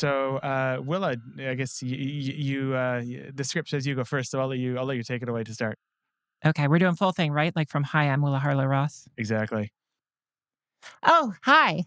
So, Willa, I guess the script says you go first, so I'll let you take it away to start. Okay, we're doing full thing, right? Like from Hi, I'm Willa Harlow Ross. Exactly. Oh, hi.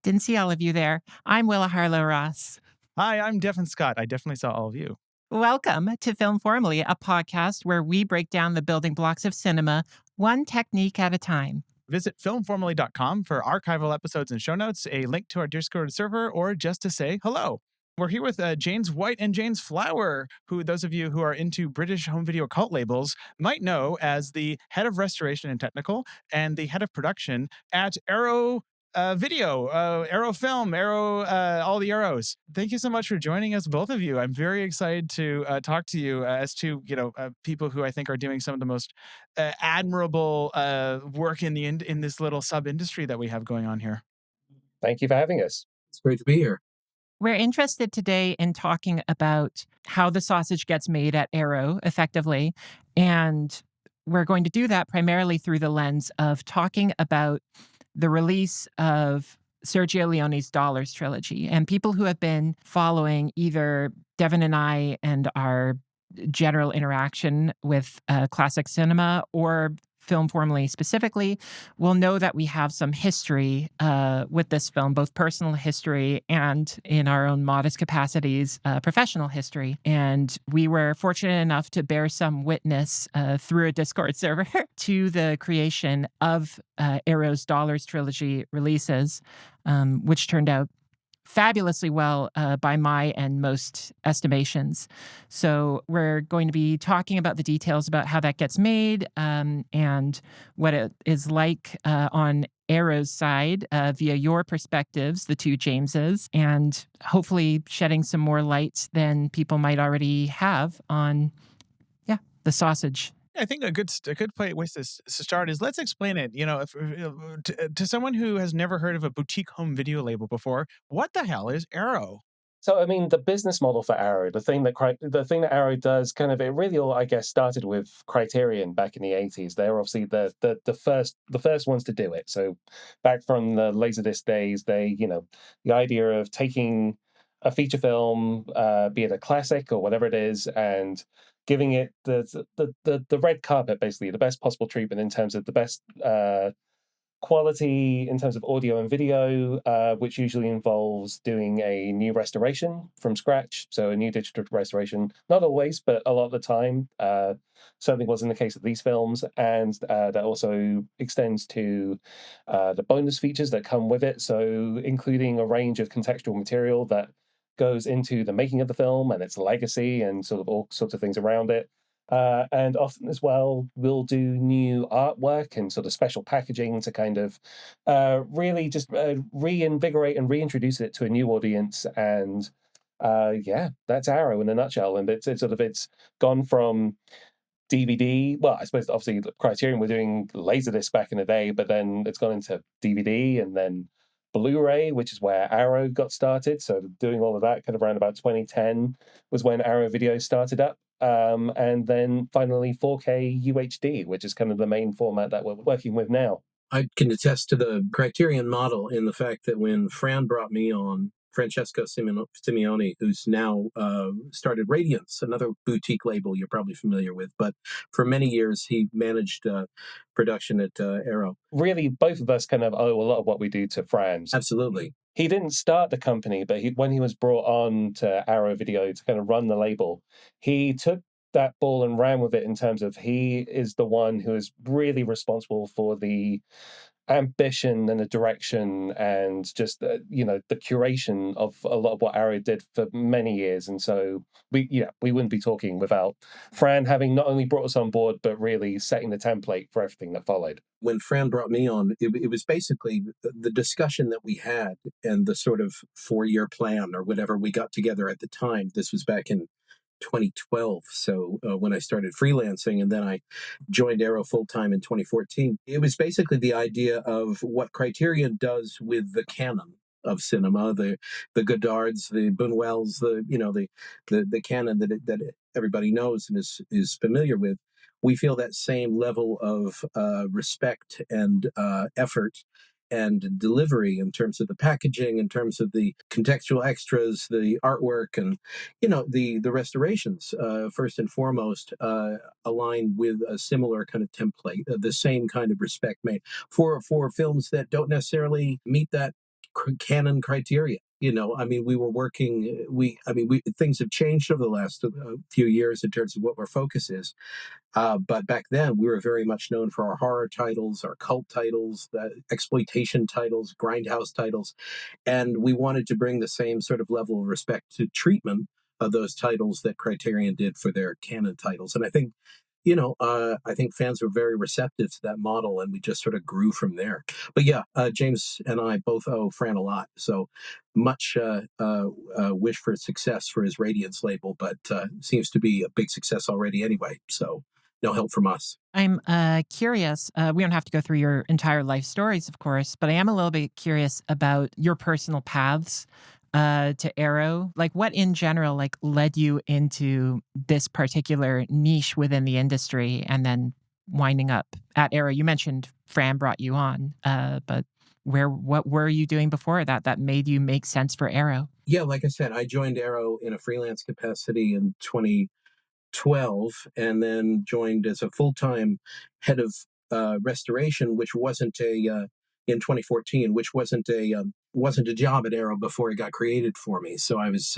Didn't see all of you there. I'm Willa Harlow Ross. Hi, I'm Devin Scott. I definitely saw all of you. Welcome to Film Formally, a podcast where we break down the building blocks of cinema, one technique at a time. Visit filmformally.com for archival episodes and show notes, a link to our Discord server, or just to say hello. We're here with James White and James Flower, who those of you who are into British home video cult labels might know as the head of restoration and technical and the head of production at Arrow Video, Arrow Film, Arrow, all the arrows. Thank you so much for joining us, both of you. I'm very excited to talk to you as to people who I think are doing some of the most admirable work in this little sub industry that we have going on here. Thank you for having us. It's great to be here. We're interested today in talking about how the sausage gets made at Arrow effectively. And we're going to do that primarily through the lens of talking about the release of Sergio Leone's Dollars trilogy. And people who have been following either Devin and I and our general interaction with classic cinema or Film Formally specifically will know that we have some history with this film, both personal history and in our own modest capacities, professional history. And we were fortunate enough to bear some witness through a Discord server to the creation of Arrow's Dollars trilogy releases, which turned out fabulously well by my and most estimations. So we're going to be talking about the details about how that gets made and what it is like on Arrow's side via your perspectives, the two Jameses, and hopefully shedding some more light than people might already have on, the sausage. I think a good place to start is let's explain it. To someone who has never heard of a boutique home video label before, what the hell is Arrow? So, I mean, the business model for Arrow, the thing that Arrow does, kind of, it really all, I guess, started with Criterion back in the '80s. They were obviously the first ones to do it. So, back from the LaserDisc days, the idea of taking a feature film, be it a classic or whatever it is, and giving it the red carpet, basically the best possible treatment in terms of the best quality in terms of audio and video, which usually involves doing a new restoration from scratch. So a new digital restoration, not always, but a lot of the time. Certainly wasn't the case of these films. And that also extends to the bonus features that come with it. So including a range of contextual material that goes into the making of the film and its legacy and sort of all sorts of things around it. And often as well, we'll do new artwork and sort of special packaging to kind of really just reinvigorate and reintroduce it to a new audience. And yeah, that's Arrow in a nutshell. And it's gone from DVD. Well, I suppose obviously Criterion were doing Laserdisc back in the day, but then it's gone into DVD and then Blu-ray, which is where Arrow got started. So doing all of that kind of around about 2010 was when Arrow Video started up. And then finally 4K UHD, which is kind of the main format that we're working with now. I can attest to the Criterion model in the fact that when Fran brought me on, Francesco Simeone, who's now started Radiance, another boutique label you're probably familiar with, but for many years he managed production at Arrow. Really, both of us kind of owe a lot of what we do to Fran. Absolutely. He didn't start the company, but when he was brought on to Arrow Video to kind of run the label, he took that ball and ran with it in terms of he is the one who is really responsible for the ambition and the direction and just the curation of a lot of what Arrow did for many years. And so we wouldn't be talking without Fran having not only brought us on board but really setting the template for everything that followed. When Fran brought me on, it was basically the discussion that we had and the sort of 4-year plan or whatever we got together at the time. This was back in 2012. So when I started freelancing, and then I joined Arrow full time in 2014, it was basically the idea of what Criterion does with the canon of cinema, the Godards, the Buñuels, the canon that everybody knows and is familiar with. We feel that same level of respect and effort and delivery, in terms of the packaging, in terms of the contextual extras, the artwork, and the restorations, first and foremost, align with a similar kind of template, the same kind of respect made for films that don't necessarily meet that canon criteria. I mean, we were working. We things have changed over the last few years in terms of what our focus is. But back then, we were very much known for our horror titles, our cult titles, the exploitation titles, grindhouse titles, and we wanted to bring the same sort of level of respect to treatment of those titles that Criterion did for their canon titles. And I think fans were very receptive to that model, and we just sort of grew from there. But yeah, James and I both owe Fran a lot, so much wish for success for his Radiance label, but seems to be a big success already anyway. So no help from us. I'm curious. We don't have to go through your entire life stories, of course, but I am a little bit curious about your personal paths to Arrow. Like, what in general, like, led you into this particular niche within the industry, and then winding up at Arrow? You mentioned Fran brought you on, but what were you doing before that made you make sense for Arrow? Yeah, like I said, I joined Arrow in a freelance capacity in 2012, and then joined as a full-time head of restoration, which wasn't in 2014, which wasn't a job at Arrow before it got created for me. So I was,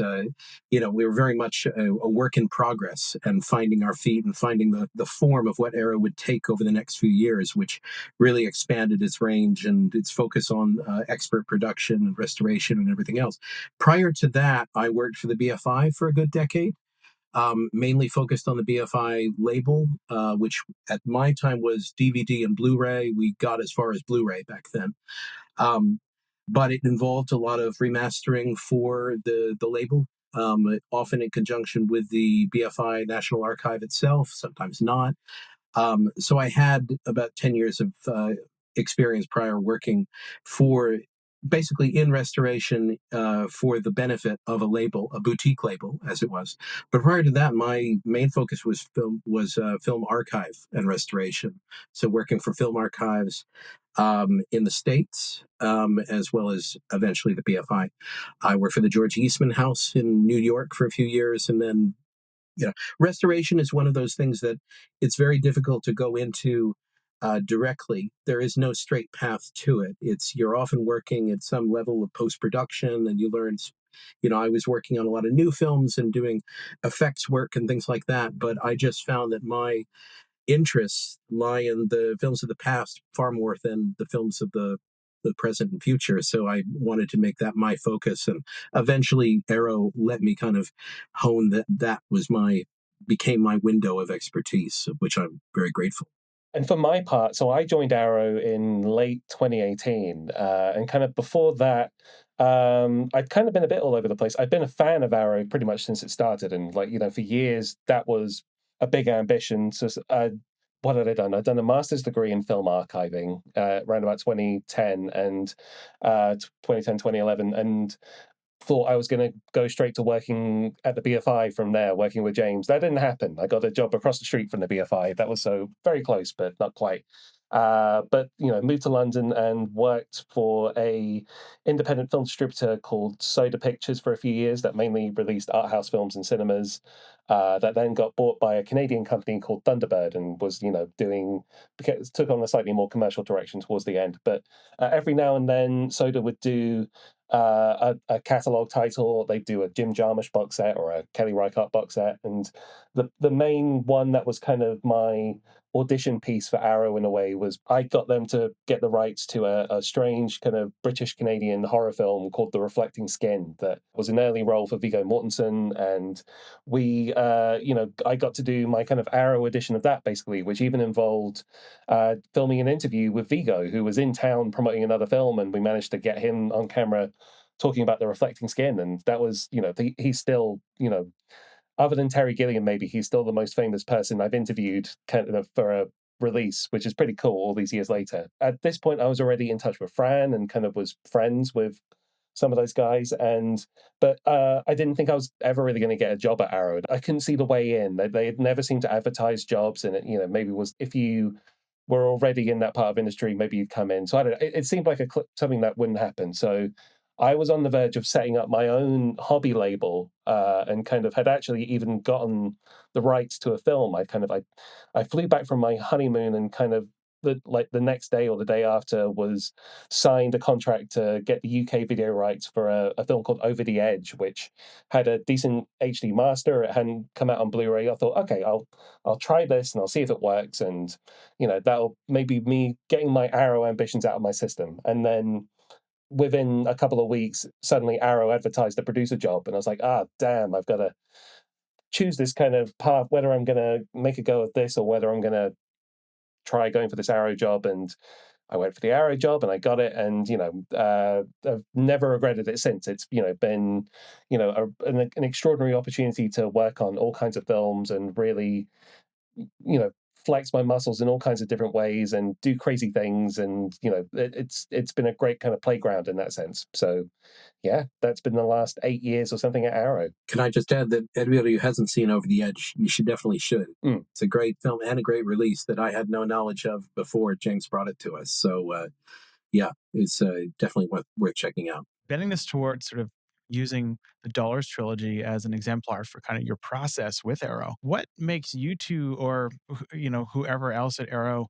we were very much a work in progress, and finding our feet and finding the form of what Arrow would take over the next few years, which really expanded its range and its focus on expert production and restoration and everything else. Prior to that, I worked for the BFI for a good decade, mainly focused on the BFI label, which at my time was DVD and Blu-ray. We got as far as Blu-ray back then. But it involved a lot of remastering for the label, often in conjunction with the BFI National Archive itself, sometimes not. So I had about 10 years of experience prior working for basically in restoration for the benefit of a label, a boutique label, as it was. But prior to that, my main focus was film archive and restoration. So working for film archives in the States, as well as eventually the BFI. I worked for the George Eastman House in New York for a few years, and then restoration is one of those things that it's very difficult to go into directly. There is no straight path to it. You're often working at some level of post-production, and you learn. I was working on a lot of new films and doing effects work and things like that, but I just found that my interests lie in the films of the past far more than the films of the present and future. So I wanted to make that my focus, and eventually Arrow let me kind of hone that was became my window of expertise, of which I'm very grateful. And for my part, so I joined Arrow in late 2018, and kind of before that, I'd kind of been a bit all over the place. I'd been a fan of Arrow pretty much since it started, and for years that was a big ambition. So, what had I done? I'd done a master's degree in film archiving around about 2010 and 2010, 2011, and thought I was going to go straight to working at the BFI from there, working with James. That didn't happen. I got a job across the street from the BFI. That was so very close, but not quite. But moved to London and worked for a independent film distributor called Soda Pictures for a few years that mainly released art house films in cinemas. That then got bought by a Canadian company called Thunderbird and was took on a slightly more commercial direction towards the end. But every now and then, Soda would do a catalog title. They do a Jim Jarmusch box set or a Kelly Reichardt box set, and the main one that was kind of my audition piece for Arrow in a way was I got them to get the rights to a strange kind of British Canadian horror film called The Reflecting Skin that was an early role for Viggo Mortensen, and we I got to do my kind of Arrow edition of that basically, which even involved filming an interview with Viggo, who was in town promoting another film, and we managed to get him on camera talking about The Reflecting Skin. And that was he's still other than Terry Gilliam, maybe he's still the most famous person I've interviewed kind of for a release, which is pretty cool all these years later. At this point, I was already in touch with Fran and kind of was friends with some of those guys, but I didn't think I was ever really going to get a job at Arrow. I couldn't see the way in. They had never seemed to advertise jobs, and it maybe was if you were already in that part of industry, maybe you'd come in. So I don't know. It seemed like something that wouldn't happen. So I was on the verge of setting up my own hobby label, and kind of had actually even gotten the rights to a film. I flew back from my honeymoon and kind of the next day or the day after was signed a contract to get the UK video rights for a film called Over the Edge, which had a decent HD master. It hadn't come out on Blu-ray. I thought, okay, I'll try this and I'll see if it works, and that'll maybe me getting my Arrow ambitions out of my system. And then within a couple of weeks, suddenly Arrow advertised a producer job, and I was like, damn, I've got to choose this kind of path, whether I'm going to make a go of this or whether I'm going to try going for this Arrow job. And I went for the Arrow job and I got it, and I've never regretted it since. It's been an extraordinary opportunity to work on all kinds of films and really flex my muscles in all kinds of different ways and do crazy things, and it's been a great kind of playground in that sense. So yeah, that's been the last 8 years or something at Arrow. Can I just add that anybody who hasn't seen Over the Edge, you definitely should. It's a great film and a great release that I had no knowledge of before James brought it to us. So yeah, it's definitely worth checking out. Bending this towards sort of using the Dollars trilogy as an exemplar for kind of your process with Arrow. What makes you two, or whoever else at Arrow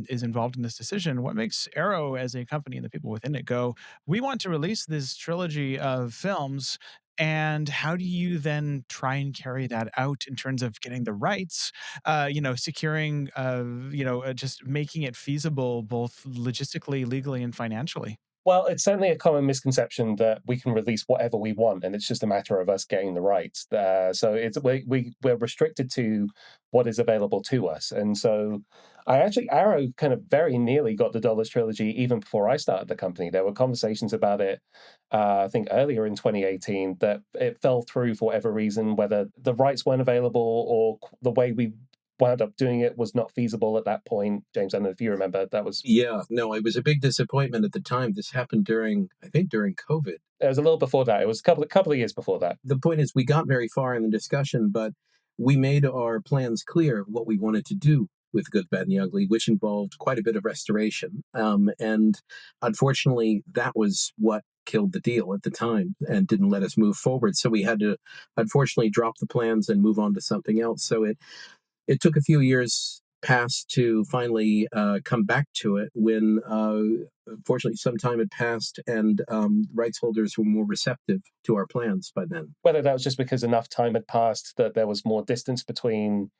is involved in this decision, what makes Arrow as a company and the people within it go, we want to release this trilogy of films? And how do you then try and carry that out in terms of getting the rights, securing, just making it feasible both logistically, legally, and financially? Well, it's certainly a common misconception that we can release whatever we want, and it's just a matter of us getting the rights. So we're restricted to what is available to us, and so Arrow kind of very nearly got the Dollars trilogy even before I started the company. There were conversations about it, I think earlier in 2018, that it fell through for whatever reason, whether the rights weren't available or the way we wound up doing it was not feasible at that point. James, I don't know if you remember, that was... Yeah, no, it was a big disappointment at the time. This happened during COVID. It was a little before that. It was a couple of years before that. The point is, we got very far in the discussion, but we made our plans clear what we wanted to do with Good, Bad, and the Ugly, which involved quite a bit of restoration. And unfortunately, that was what killed the deal at the time and didn't let us move forward. So we had to, unfortunately, drop the plans and move on to something else. So it took a few years past to finally come back to it when, fortunately, some time had passed and rights holders were more receptive to our plans by then. Whether that was just because enough time had passed that there was more distance between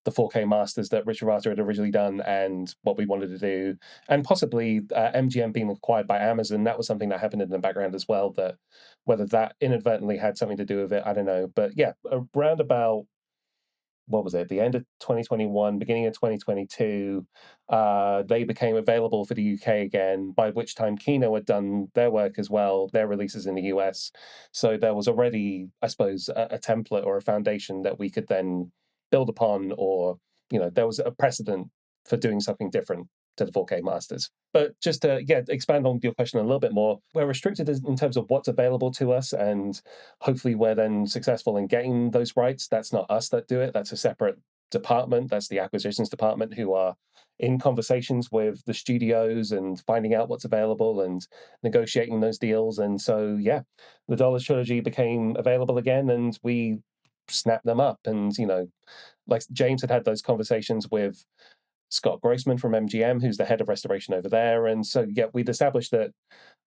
the 4K masters that Richard Rata had originally done and what we wanted to do, and possibly MGM being acquired by Amazon, that was something that happened in the background as well, that whether that inadvertently had something to do with it, I don't know. But yeah, around about, what was it, the end of 2021, beginning of 2022, they became available for the UK again, by which time Kino had done their work as well, their releases in the US. So there was already, I suppose, a template or a foundation that we could then build upon, or, there was a precedent for doing something different to the 4K masters. But just to expand on your question a little bit more, we're restricted in terms of what's available to us, and hopefully we're then successful in getting those rights. That's not us that do it. That's a separate department. That's the acquisitions department, who are in conversations with the studios and finding out what's available and negotiating those deals. And so, yeah, the Dollars trilogy became available again, and we snapped them up. And, like James had those conversations with Scott Grossman from MGM, who's the head of restoration over there. And so, yeah, we'd established that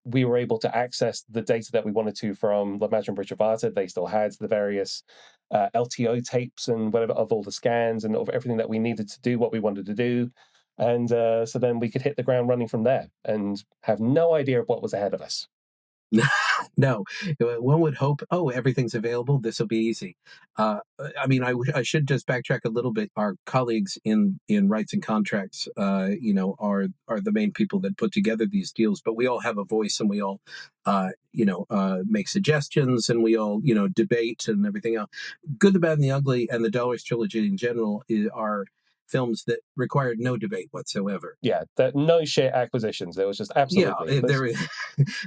we were able to access the data that we wanted to from La Magia and Richard Rata. They still had the various LTO tapes and whatever of all the scans and of everything that we needed to do what we wanted to do. And so then we could hit the ground running from there and have no idea of what was ahead of us. No, one would hope, everything's available, this will be easy. I mean, I should just backtrack a little bit. Our colleagues in rights and contracts, are the main people that put together these deals, but we all have a voice, and we all, make suggestions, and we all, debate and everything else. Good, the Bad, and the Ugly and the Dollars trilogy in general are films that required no debate whatsoever. Yeah, no shit acquisitions. There was just absolutely.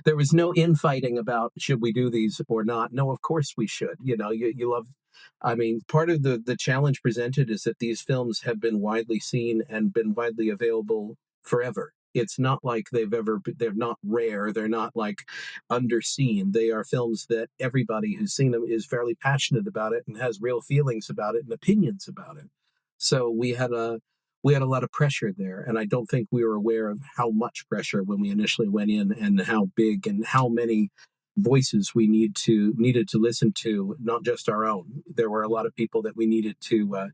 There was no infighting about should we do these or not. No, of course we should. You love. I mean, part of the challenge presented is that these films have been widely seen and been widely available forever. It's not like they're not rare. They're not like underseen. They are films that everybody who's seen them is fairly passionate about it and has real feelings about it and opinions about it. So we had a lot of pressure there, and I don't think we were aware of how much pressure when we initially went in, and how big and how many voices we needed to listen to, not just our own. There were a lot of people that we needed to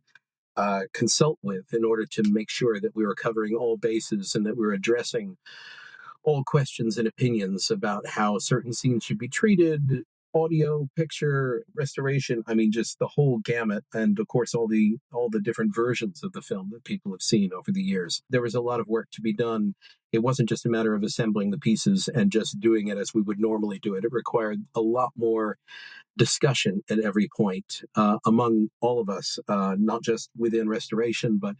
consult with in order to make sure that we were covering all bases and that we were addressing all questions and opinions about how certain scenes should be treated, audio, picture, restoration. I mean, just the whole gamut, and of course all the different versions of the film that people have seen over the years. There was a lot of work to be done. It wasn't just a matter of assembling the pieces and just doing it as we would normally do it. It required a lot more discussion at every point among all of us, not just within restoration, but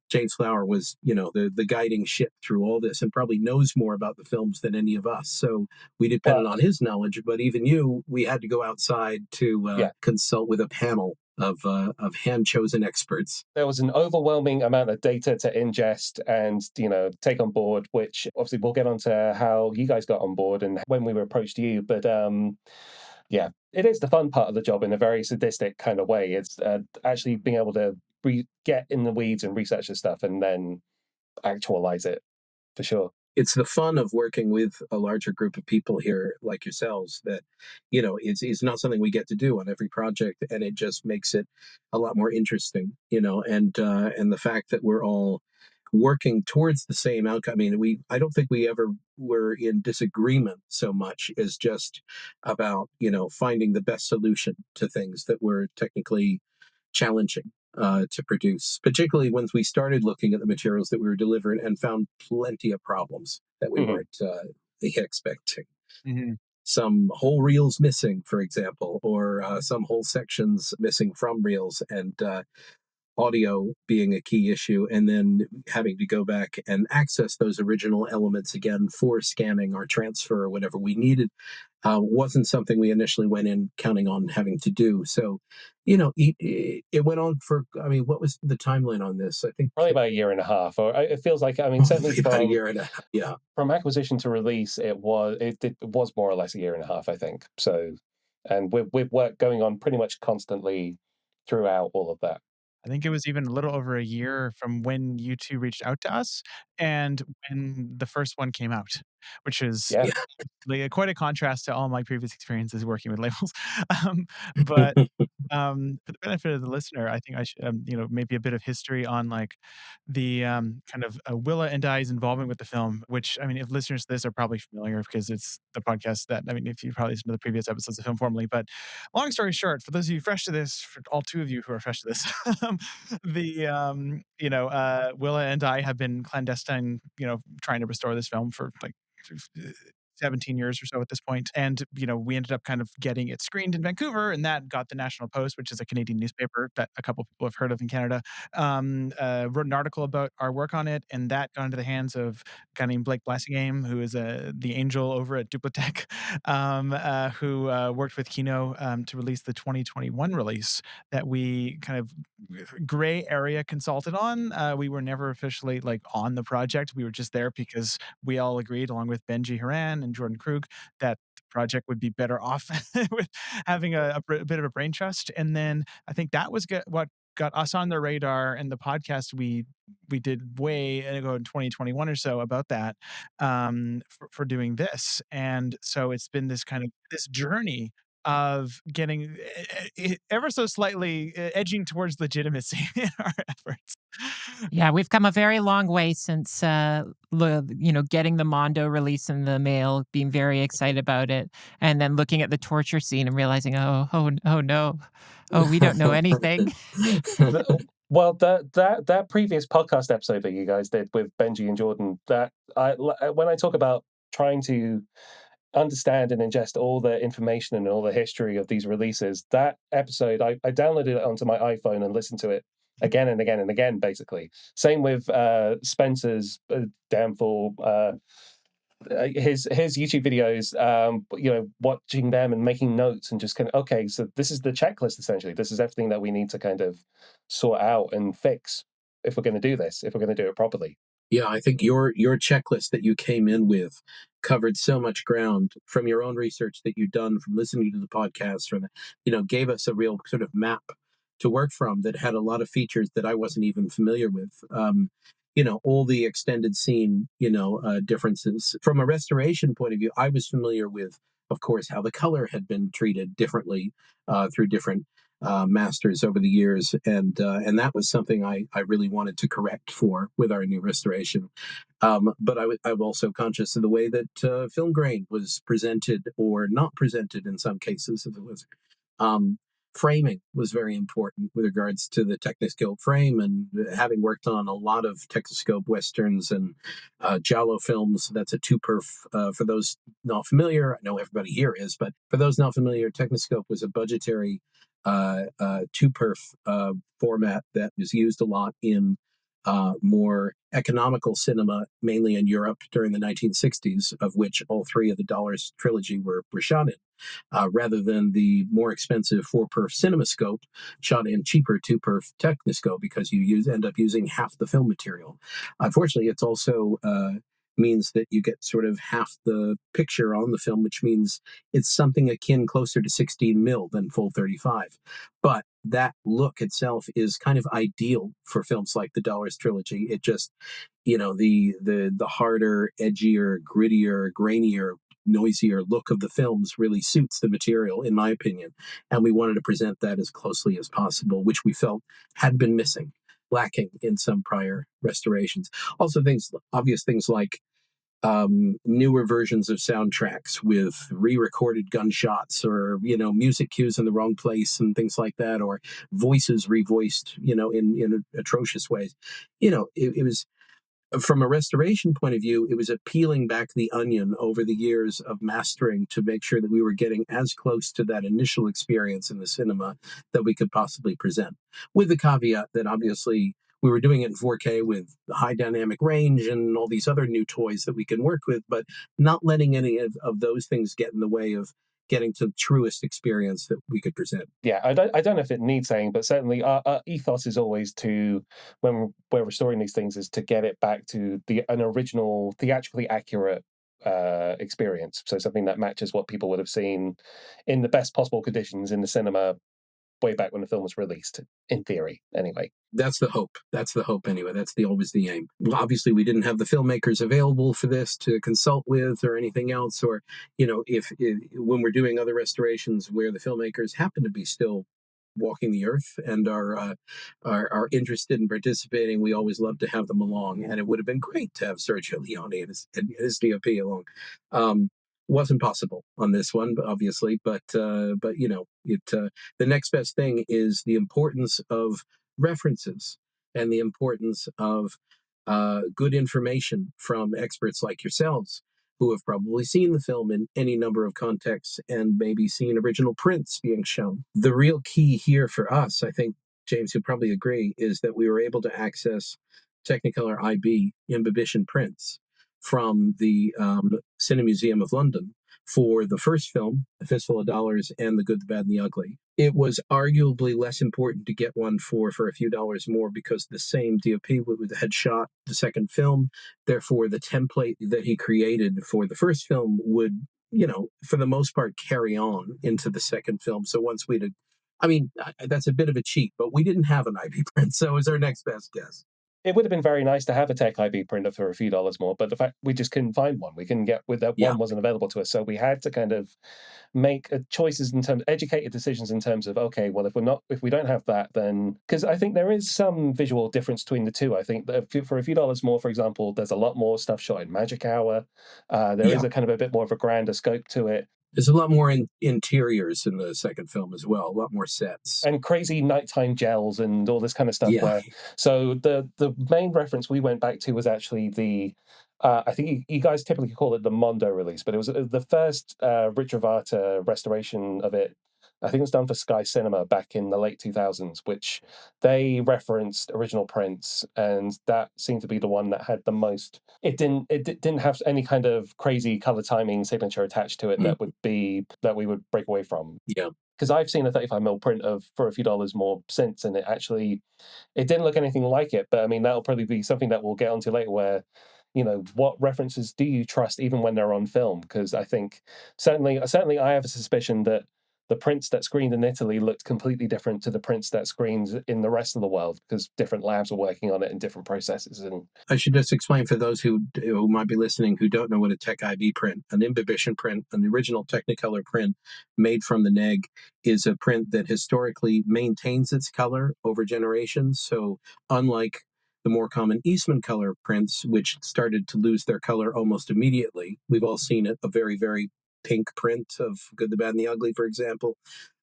James Flower was, the guiding ship through all this, and probably knows more about the films than any of us. So we depended on his knowledge, but even we had to go outside to consult with a panel of hand-chosen experts. There was an overwhelming amount of data to ingest and, take on board, which obviously we'll get onto how you guys got on board and when we were approached you. But yeah, it is the fun part of the job in a very sadistic kind of way. It's actually being able to get in the weeds and research this stuff and then actualize it, for sure. It's the fun of working with a larger group of people here like yourselves that, it's not something we get to do on every project, and it just makes it a lot more interesting, and the fact that we're all working towards the same outcome. I mean, I don't think we ever were in disagreement so much as just about, finding the best solution to things that were technically challenging to produce, particularly once we started looking at the materials that we were delivering and found plenty of problems that we weren't expecting. Mm-hmm. Some whole reels missing, for example, or some whole sections missing from reels, and audio being a key issue, and then having to go back and access those original elements again for scanning or transfer or whatever we needed wasn't something we initially went in counting on having to do. So, it went on for, what was the timeline on this? I think probably about a year and a half, or it feels like, certainly about a year and a half, yeah. From acquisition to release, it was more or less a year and a half, I think. So, and with work going on pretty much constantly throughout all of that. I think it was even a little over a year from when you two reached out to us and when the first one came out, which is quite a contrast to all my previous experiences working with labels. But for the benefit of the listener, I think I should, maybe a bit of history on like the kind of Willa and I's involvement with the film, which, if listeners to this are probably familiar because it's the podcast that, if you probably listened to the previous episodes of Film Formally, but long story short, for those of you fresh to this, for all two of you who are fresh to this, Willa and I have been clandestine, trying to restore this film for like 17 years or so at this point. And, we ended up kind of getting it screened in Vancouver, and that got the National Post, which is a Canadian newspaper that a couple people have heard of in Canada, wrote an article about our work on it, and that got into the hands of a guy named Blake Blassingame, who is the angel over at Duplatech, who worked with Kino to release the 2021 release that we kind of gray area consulted on. We were never officially like on the project. We were just there because we all agreed, along with Benji Haran and Jordan Krug, that the project would be better off with having a bit of a brain trust. And then I think that was what got us on the radar, and the podcast we did way ago in 2021 or so about that, for doing this. And so it's been this kind of this journey of getting ever so slightly edging towards legitimacy in our efforts. Yeah, we've come a very long way since, getting the Mondo release in the mail, being very excited about it, and then looking at the torture scene and realizing, oh no, we don't know anything. Well, that previous podcast episode that you guys did with Benji and Jordan, when I talk about trying to understand and ingest all the information and all the history of these releases, that episode, I downloaded it onto my iPhone and listened to it again and again and again, basically. Same with Spencer's downfall. His YouTube videos, watching them and making notes and just kind of, okay, so this is the checklist essentially. This is everything that we need to kind of sort out and fix if we're going to do this, if we're going to do it properly. Yeah, I think your checklist that you came in with covered so much ground from your own research that you've done, from listening to the podcast, from gave us a real sort of map to work from that had a lot of features that I wasn't even familiar with. All the extended scene, differences. From a restoration point of view, I was familiar with, of course, how the color had been treated differently through different masters over the years, and that was something I really wanted to correct for with our new restoration. But I'm also conscious of the way that film grain was presented or not presented in some cases, as it was. Framing was very important with regards to the Techniscope frame, and having worked on a lot of Techniscope westerns and Giallo films, that's a two-perf. For those not familiar, I know everybody here is, but for those not familiar, Techniscope was a budgetary two-perf format that was used a lot in more economical cinema, mainly in Europe during the 1960s, of which all three of the Dollars trilogy were shot in. Rather than the more expensive 4-perf CinemaScope shot in cheaper 2-perf Techniscope, because you end up using half the film material. Unfortunately, it's also means that you get sort of half the picture on the film, which means it's something akin closer to 16 mil than full 35. But that look itself is kind of ideal for films like the Dollars trilogy. It just, the harder, edgier, grittier, grainier, noisier look of the films really suits the material, in my opinion. And we wanted to present that as closely as possible, which we felt had been missing, lacking in some prior restorations. Also, obvious things like newer versions of soundtracks with re-recorded gunshots, or music cues in the wrong place and things like that, or voices revoiced in atrocious ways. It was, from a restoration point of view, it was a peeling back the onion over the years of mastering to make sure that we were getting as close to that initial experience in the cinema that we could possibly present, with the caveat that obviously we were doing it in 4K with high dynamic range and all these other new toys that we can work with, but not letting any of those things get in the way of getting to the truest experience that we could present. Yeah, I don't know if it needs saying, but certainly our ethos is always to, when we're restoring these things, is to get it back to an original, theatrically accurate experience. So something that matches what people would have seen in the best possible conditions in the cinema way back when the film was released, in theory, anyway. That's the hope. Anyway. That's always the aim. Well, obviously, we didn't have the filmmakers available for this to consult with or anything else. Or, if when we're doing other restorations where the filmmakers happen to be still walking the earth and are interested in participating, we always love to have them along. And it would have been great to have Sergio Leone and his DOP along. Wasn't possible on this one, obviously, but the next best thing is the importance of references and the importance of good information from experts like yourselves, who have probably seen the film in any number of contexts and maybe seen original prints being shown. The real key here for us, I think, James, you'll probably agree, is that we were able to access Technicolor IB imbibition prints from the Cinemuseum of London for the first film, A Fistful of Dollars, and The Good, the Bad, and the Ugly. It was arguably less important to get one for a few dollars more, because the same DOP had shot the second film. Therefore, the template that he created for the first film would, for the most part, carry on into the second film. So once that's a bit of a cheat, but we didn't have an IB print, so it was our next best guess. It would have been very nice to have a Tech IB printer for a few dollars more, but the fact we just couldn't find one. We couldn't get one wasn't available to us. So we had to kind of make choices in terms, educated decisions in terms of, okay, well, if we don't have that, then, because I think there is some visual difference between the two. I think that for a few dollars more, for example, there's a lot more stuff shot in Magic Hour. There is a kind of a bit more of a grander scope to it. There's a lot more interiors in the second film as well, a lot more sets. And crazy nighttime gels and all this kind of stuff. Yeah. So the main reference we went back to was actually the, I think you guys typically call it the Mondo release, but it was the first Richard Varta restoration of it I think it was done for Sky Cinema back in the late 2000s, which they referenced original prints, and that seemed to be the one that had the most. It didn't have any kind of crazy color timing signature attached to it that we would break away from. Yeah. Because I've seen a 35mm print for a few dollars more since, and it didn't look anything like it. But I mean, that'll probably be something that we'll get onto later, where what references do you trust even when they're on film? Because I think certainly I have a suspicion that the prints that screened in Italy looked completely different to the prints that screened in the rest of the world, because different labs were working on it in different processes. And I should just explain for those who might be listening who don't know what a Tech IB print, an imbibition print, an original Technicolor print made from the neg, is a print that historically maintains its color over generations. So unlike the more common Eastman color prints, which started to lose their color almost immediately, we've all seen it, a very, very pink print of Good, the Bad, and the Ugly, for example.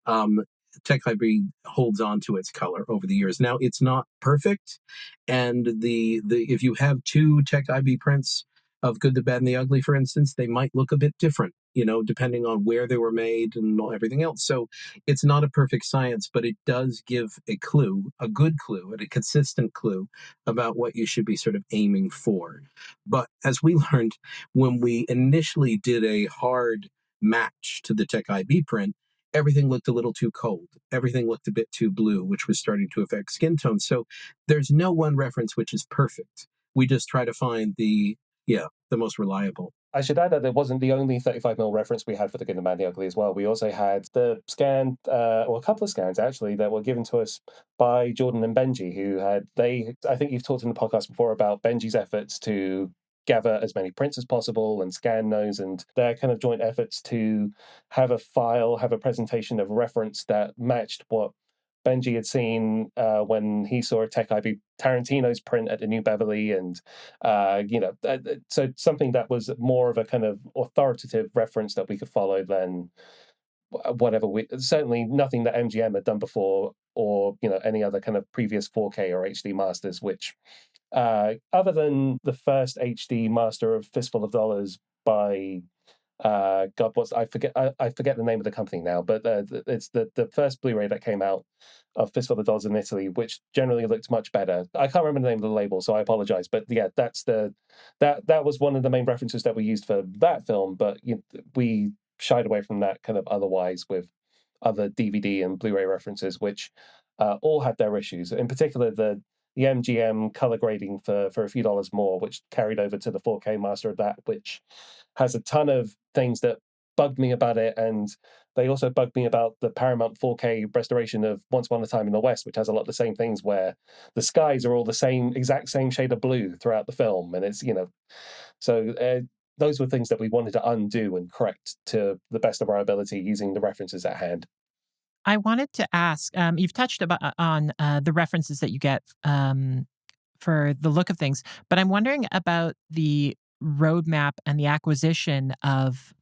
Um, Tech IB holds on to its color over the years. Now, it's not perfect, and the if you have two Tech IB prints of Good, the Bad, and the Ugly, for instance, they might look a bit different, depending on where they were made and everything else. So it's not a perfect science, but it does give a clue, a good clue, and a consistent clue about what you should be sort of aiming for. But as we learned when we initially did a hard match to the Tech IB print, everything looked a little too cold. Everything looked a bit too blue, which was starting to affect skin tone. So there's no one reference which is perfect. We just try to find the most reliable. I should add that it wasn't the only 35mm reference we had for The Good, the Bad, and the Ugly as well. We also had the scan, or a couple of scans actually, that were given to us by Jordan and Benji, I think you've talked in the podcast before about Benji's efforts to gather as many prints as possible and scan those, and their kind of joint efforts to have a presentation of reference that matched what Benji had seen when he saw a Tech IB Tarantino's print at the New Beverly, and so something that was more of a kind of authoritative reference that we could follow than whatever certainly nothing that MGM had done before, or any other kind of previous 4K or HD masters, which other than the first HD master of Fistful of Dollars by God, I forget the name of the company now, but it's the first Blu-ray that came out of Fistful of Dollars in Italy, which generally looked much better. I can't remember the name of the label, so I apologize. But yeah, that was one of the main references that we used for that film. But we shied away from that kind of otherwise with other DVD and Blu-ray references, which all had their issues. In particular, the MGM color grading for a few dollars more, which carried over to the 4K master of that, which has a ton of things that bugged me about it. And they also bugged me about the Paramount 4K restoration of Once Upon a Time in the West, which has a lot of the same things, where the skies are all the exact same shade of blue throughout the film. And it's, so those were things that we wanted to undo and correct to the best of our ability using the references at hand. I wanted to ask, you've touched on the references that you get for the look of things, but I'm wondering about the roadmap and the acquisition of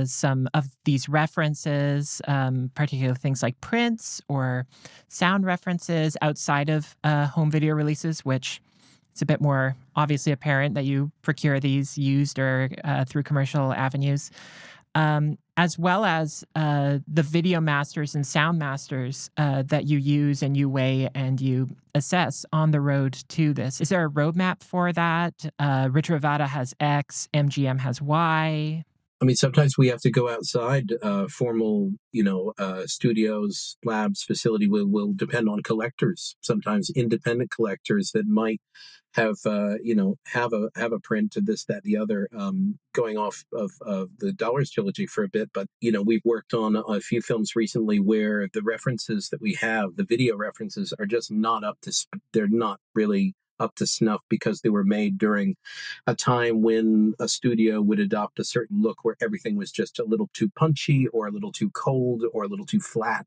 some of these references, particularly things like prints or sound references outside of home video releases, which it's a bit more obviously apparent that you procure these used or through commercial avenues. As well as the video masters and sound masters that you use and you weigh and you assess on the road to this. Is there a roadmap for that? Richard Rivada has X, MGM has Y. I mean, sometimes we have to go outside. Formal, studios, labs, facility will depend on collectors. Sometimes independent collectors that might have have a print of this, that, the other. Going off of the Dollars trilogy for a bit, but we've worked on a few films recently where the references that we have, the video references, are just not up to. They're not really up to snuff because they were made during a time when a studio would adopt a certain look where everything was just a little too punchy or a little too cold or a little too flat,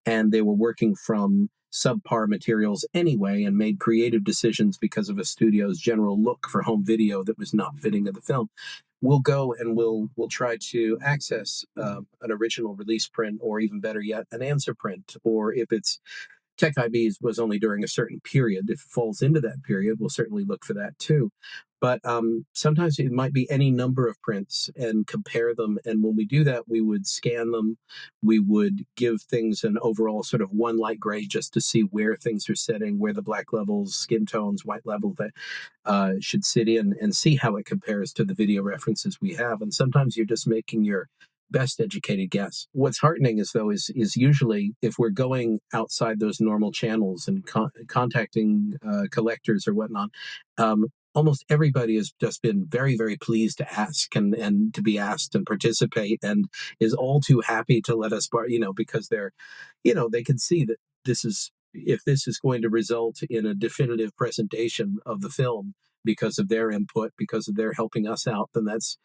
and they were working from subpar materials anyway and made creative decisions because of a studio's general look for home video that was not fitting of the film. We'll go and we'll try to access an original release print, or even better yet, an answer print, or if it's Tech IBs was only during a certain period. If it falls into that period, we'll certainly look for that too. But sometimes it might be any number of prints and compare them. And when we do that, we would scan them. We would give things an overall sort of one light gray just to see where things are setting, where the black levels, skin tones, white level that should sit in, and see how it compares to the video references we have. And sometimes you're just making your best educated guess. What's heartening is though is usually if we're going outside those normal channels and contacting collectors or whatnot, almost everybody has just been very pleased to ask and to be asked and participate, and is all too happy to let us because they're they can see that this is if this is going to result in a definitive presentation of the film because of their input, because of their helping us out, then that's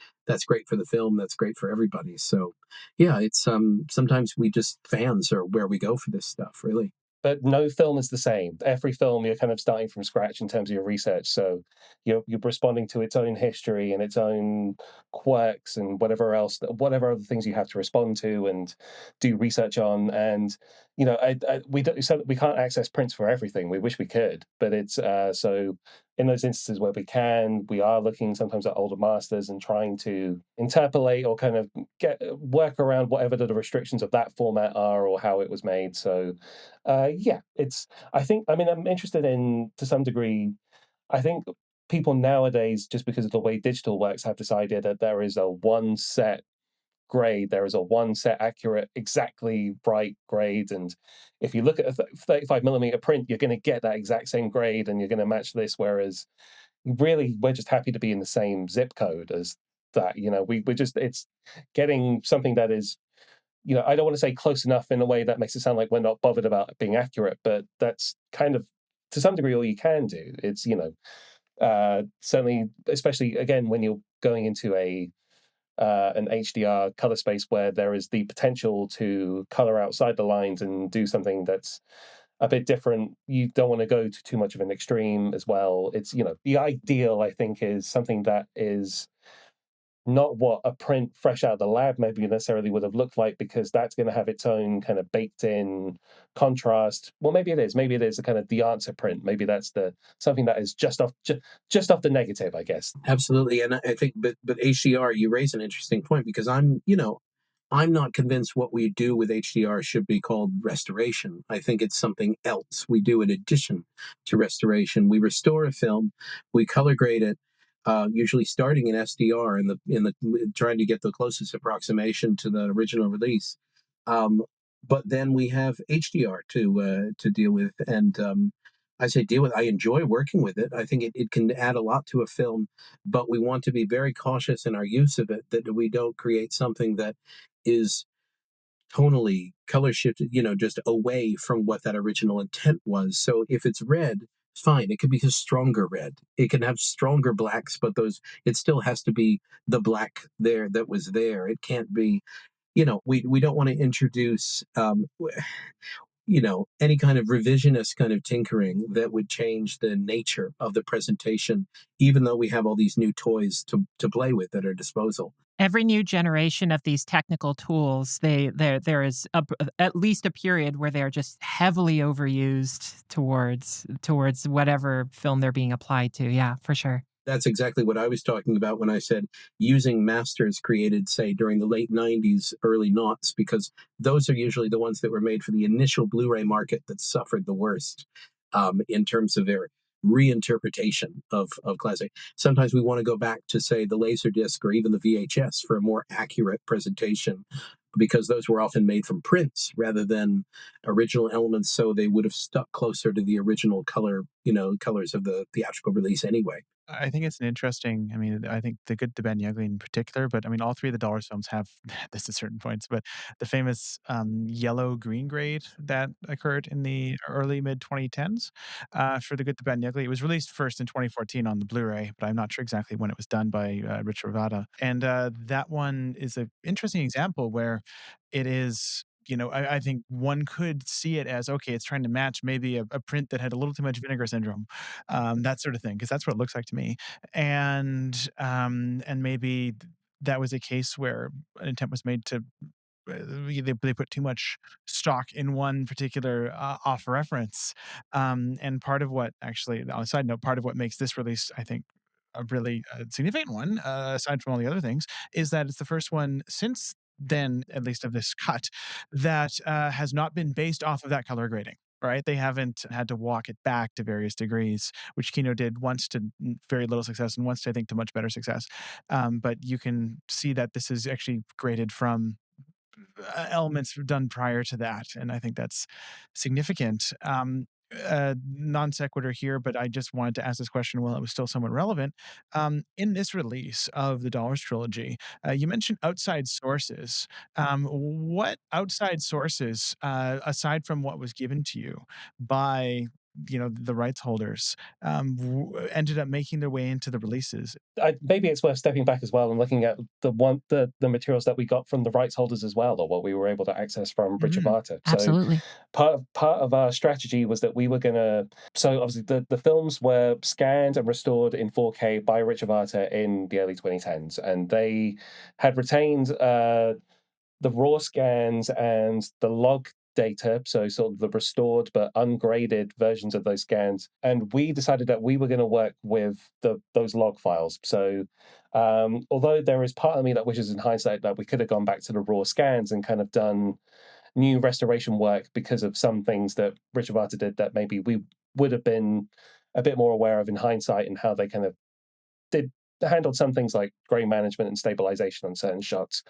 great for the film, that's great for everybody. So yeah, it's sometimes we just fans are where we go for this stuff, really. But no film is the same. Every film you're kind of starting from scratch in terms of your research. So you're responding to its own history and its own quirks and whatever other things you have to respond to and do research on. And we can't access prints for everything. We wish we could, but it's so in those instances where we can, we are looking sometimes at older masters and trying to interpolate or kind of work around whatever the restrictions of that format are or how it was made. So yeah, it's. I think. I mean, I'm interested in to some degree. I think people nowadays, just because of the way digital works, have this idea that there is a one set grade, there is a one set accurate, exactly right grade, and if you look at a 35 millimeter print, you're going to get that exact same grade, and you're going to match this. Whereas, really, we're just happy to be in the same zip code as that. We're just it's getting something that is I don't want to say close enough in a way that makes it sound like we're not bothered about being accurate, but that's kind of to some degree all you can do. It's certainly, especially again when you're going into a an HDR color space where there is the potential to color outside the lines and do something that's a bit different. You don't want to go to too much of an extreme as well. It's the ideal I think is something that is not what a print fresh out of the lab maybe necessarily would have looked like, because that's going to have its own kind of baked in contrast. Well, maybe it is. Maybe it is a kind of the answer print. Maybe that's the something that is just off the negative, I guess. Absolutely, and I think, but HDR, you raise an interesting point because I'm not convinced what we do with HDR should be called restoration. I think it's something else we do in addition to restoration. We restore a film, we color grade it, usually starting in SDR in the trying to get the closest approximation to the original release. Um, but then we have HDR to deal with, and I say deal with. I enjoy working with it. I think it can add a lot to a film, but we want to be very cautious in our use of it that we don't create something that is tonally color shifted, just away from what that original intent was. So if it's red, fine, it could be a stronger red. It can have stronger blacks, but it still has to be the black there that was there. It can't be, we don't want to introduce any kind of revisionist kind of tinkering that would change the nature of the presentation, even though we have all these new toys to play with at our disposal. Every new generation of these technical tools, there is at least a period where they're just heavily overused towards whatever film they're being applied to. Yeah, for sure. That's exactly what I was talking about when I said using masters created, say, during the late 90s, early noughts, because those are usually the ones that were made for the initial Blu-ray market that suffered the worst in terms of their reinterpretation of classic. Sometimes we want to go back to, say, the LaserDisc or even the VHS for a more accurate presentation, because those were often made from prints rather than original elements, so they would have stuck closer to the original colors of the theatrical release anyway. I think it's an interesting. I mean, I think The Good, the Bad, and the Ugly in particular, but I mean, all three of the Dollars films have this at certain points. But the famous yellow green grade that occurred in the early mid 2010s for The Good, the Bad, and the Ugly, it was released first in 2014 on the Blu-ray, but I'm not sure exactly when it was done by Rich Ravada. And that one is an interesting example where it is. I think one could see it as okay. It's trying to match maybe a print that had a little too much vinegar syndrome, that sort of thing, because that's what it looks like to me. And maybe that was a case where an attempt was made to they put too much stock in one particular off reference. And part of what, actually, on a side note, part of what makes this release, I think, a really significant one, aside from all the other things, is that it's the first one since then, at least of this cut, that has not been based off of that color grading. Right, they haven't had to walk it back to various degrees, which Kino did once to very little success, and once to, I think, to much better success. But you can see that this is actually graded from elements done prior to that, and I think that's significant. Non sequitur here, but I just wanted to ask this question while it was still somewhat relevant. In this release of the Dollars trilogy, you mentioned outside sources. What outside sources, aside from what was given to you by the rights holders, ended up making their way into the releases? Maybe it's worth stepping back as well and looking at the materials that we got from the rights holders as well, or what we were able to access from Bridgevata. So Absolutely. part of our strategy was that we were going to. So obviously the films were scanned and restored in 4K by Bridgevata in the early 2010s, and they had retained the raw scans and the log data, so sort of the restored but ungraded versions of those scans. And we decided that we were going to work with those log files. So although there is part of me that wishes in hindsight that we could have gone back to the raw scans and kind of done new restoration work because of some things that Richard Varta did that maybe we would have been a bit more aware of in hindsight, and how they kind of did handled some things like grain management and stabilization on certain shots.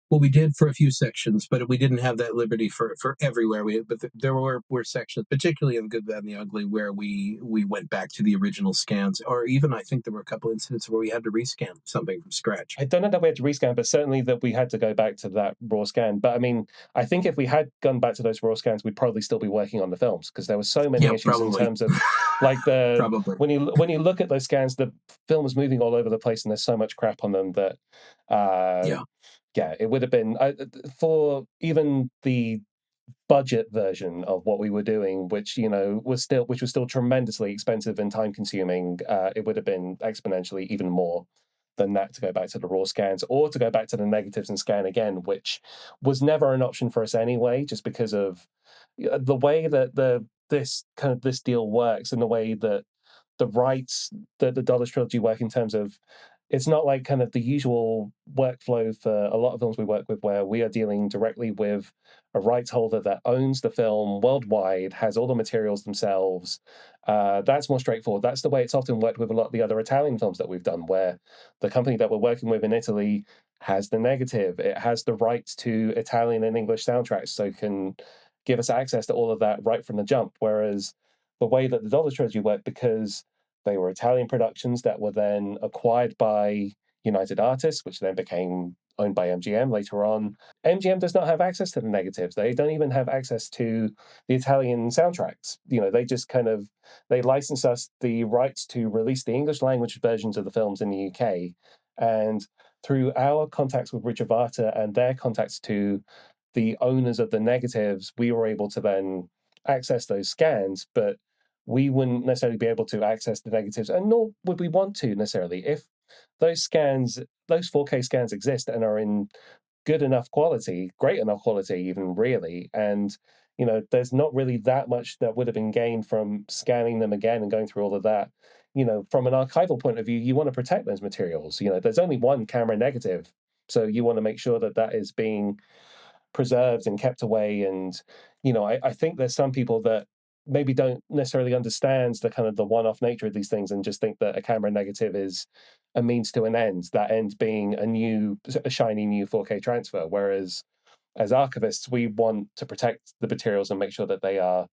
Well, we did for a few sections, but we didn't have that liberty for everywhere. There were sections, particularly in The Good, Bad, and the Ugly, where we went back to the original scans, or even I think there were a couple incidents where we had to rescan something from scratch. I don't know that we had to rescan, but certainly that we had to go back to that raw scan. But I mean, I think if we had gone back to those raw scans, we'd probably still be working on the films, because there were so many issues probably. in terms of like Probably. when you look at those scans, the film is moving all over the place, and there's so much crap on them that yeah, it would have been for even the budget version of what we were doing, which was still tremendously expensive and time consuming. It would have been exponentially even more than that to go back to the raw scans, or to go back to the negatives and scan again, which was never an option for us anyway, just because of the way that this deal works, and the way that the rights that the Dollars trilogy work, in terms of it's not like kind of the usual workflow for a lot of films we work with, where we are dealing directly with a rights holder that owns the film worldwide, has all the materials themselves. That's more straightforward. That's the way it's often worked with a lot of the other Italian films that we've done, where the company that we're working with in Italy has the negative, it has the rights to Italian and English soundtracks, so can give us access to all of that right from the jump. Whereas the way that the Dollars trilogy worked, because they were Italian productions that were then acquired by United Artists, which then became owned by MGM later on. MGM does not have access to the negatives. They don't even have access to the Italian soundtracks. They just they license us the rights to release the English language versions of the films in the UK. And through our contacts with Richard Varta and their contacts to the owners of the negatives, we were able to then access those scans, but we wouldn't necessarily be able to access the negatives, and nor would we want to necessarily. If those 4K scans exist and are in good enough quality, great enough quality even, really, and there's not really that much that would have been gained from scanning them again and going through all of that. From an archival point of view, you want to protect those materials. There's only one camera negative, so you want to make sure that that is being preserved and kept away. And I think there's some people that maybe don't necessarily understand the kind of the one-off nature of these things, and just think that a camera negative is a means to an end, that end being a shiny new 4K transfer. Whereas as archivists, we want to protect the materials and make sure that they are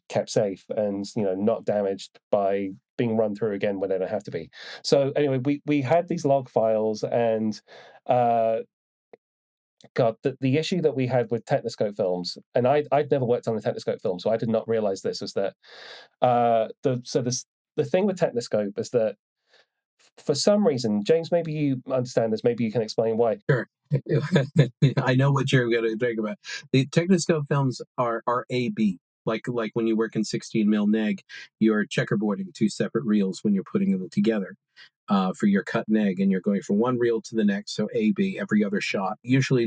kept safe and not damaged by being run through again when they don't have to be. So anyway, we had these log files, and God, the issue that we had with Techniscope films, and I'd never worked on a Techniscope film, so I did not realize this, was that the thing with Techniscope is that for some reason, James, maybe you understand this, maybe you can explain why. Sure. I know what you're going to think about. The Techniscope films are AB. Like when you work in 16 mil neg, you're checkerboarding two separate reels when you're putting them together. for your cut neg, and you're going from one reel to the next, so A, B, every other shot. Usually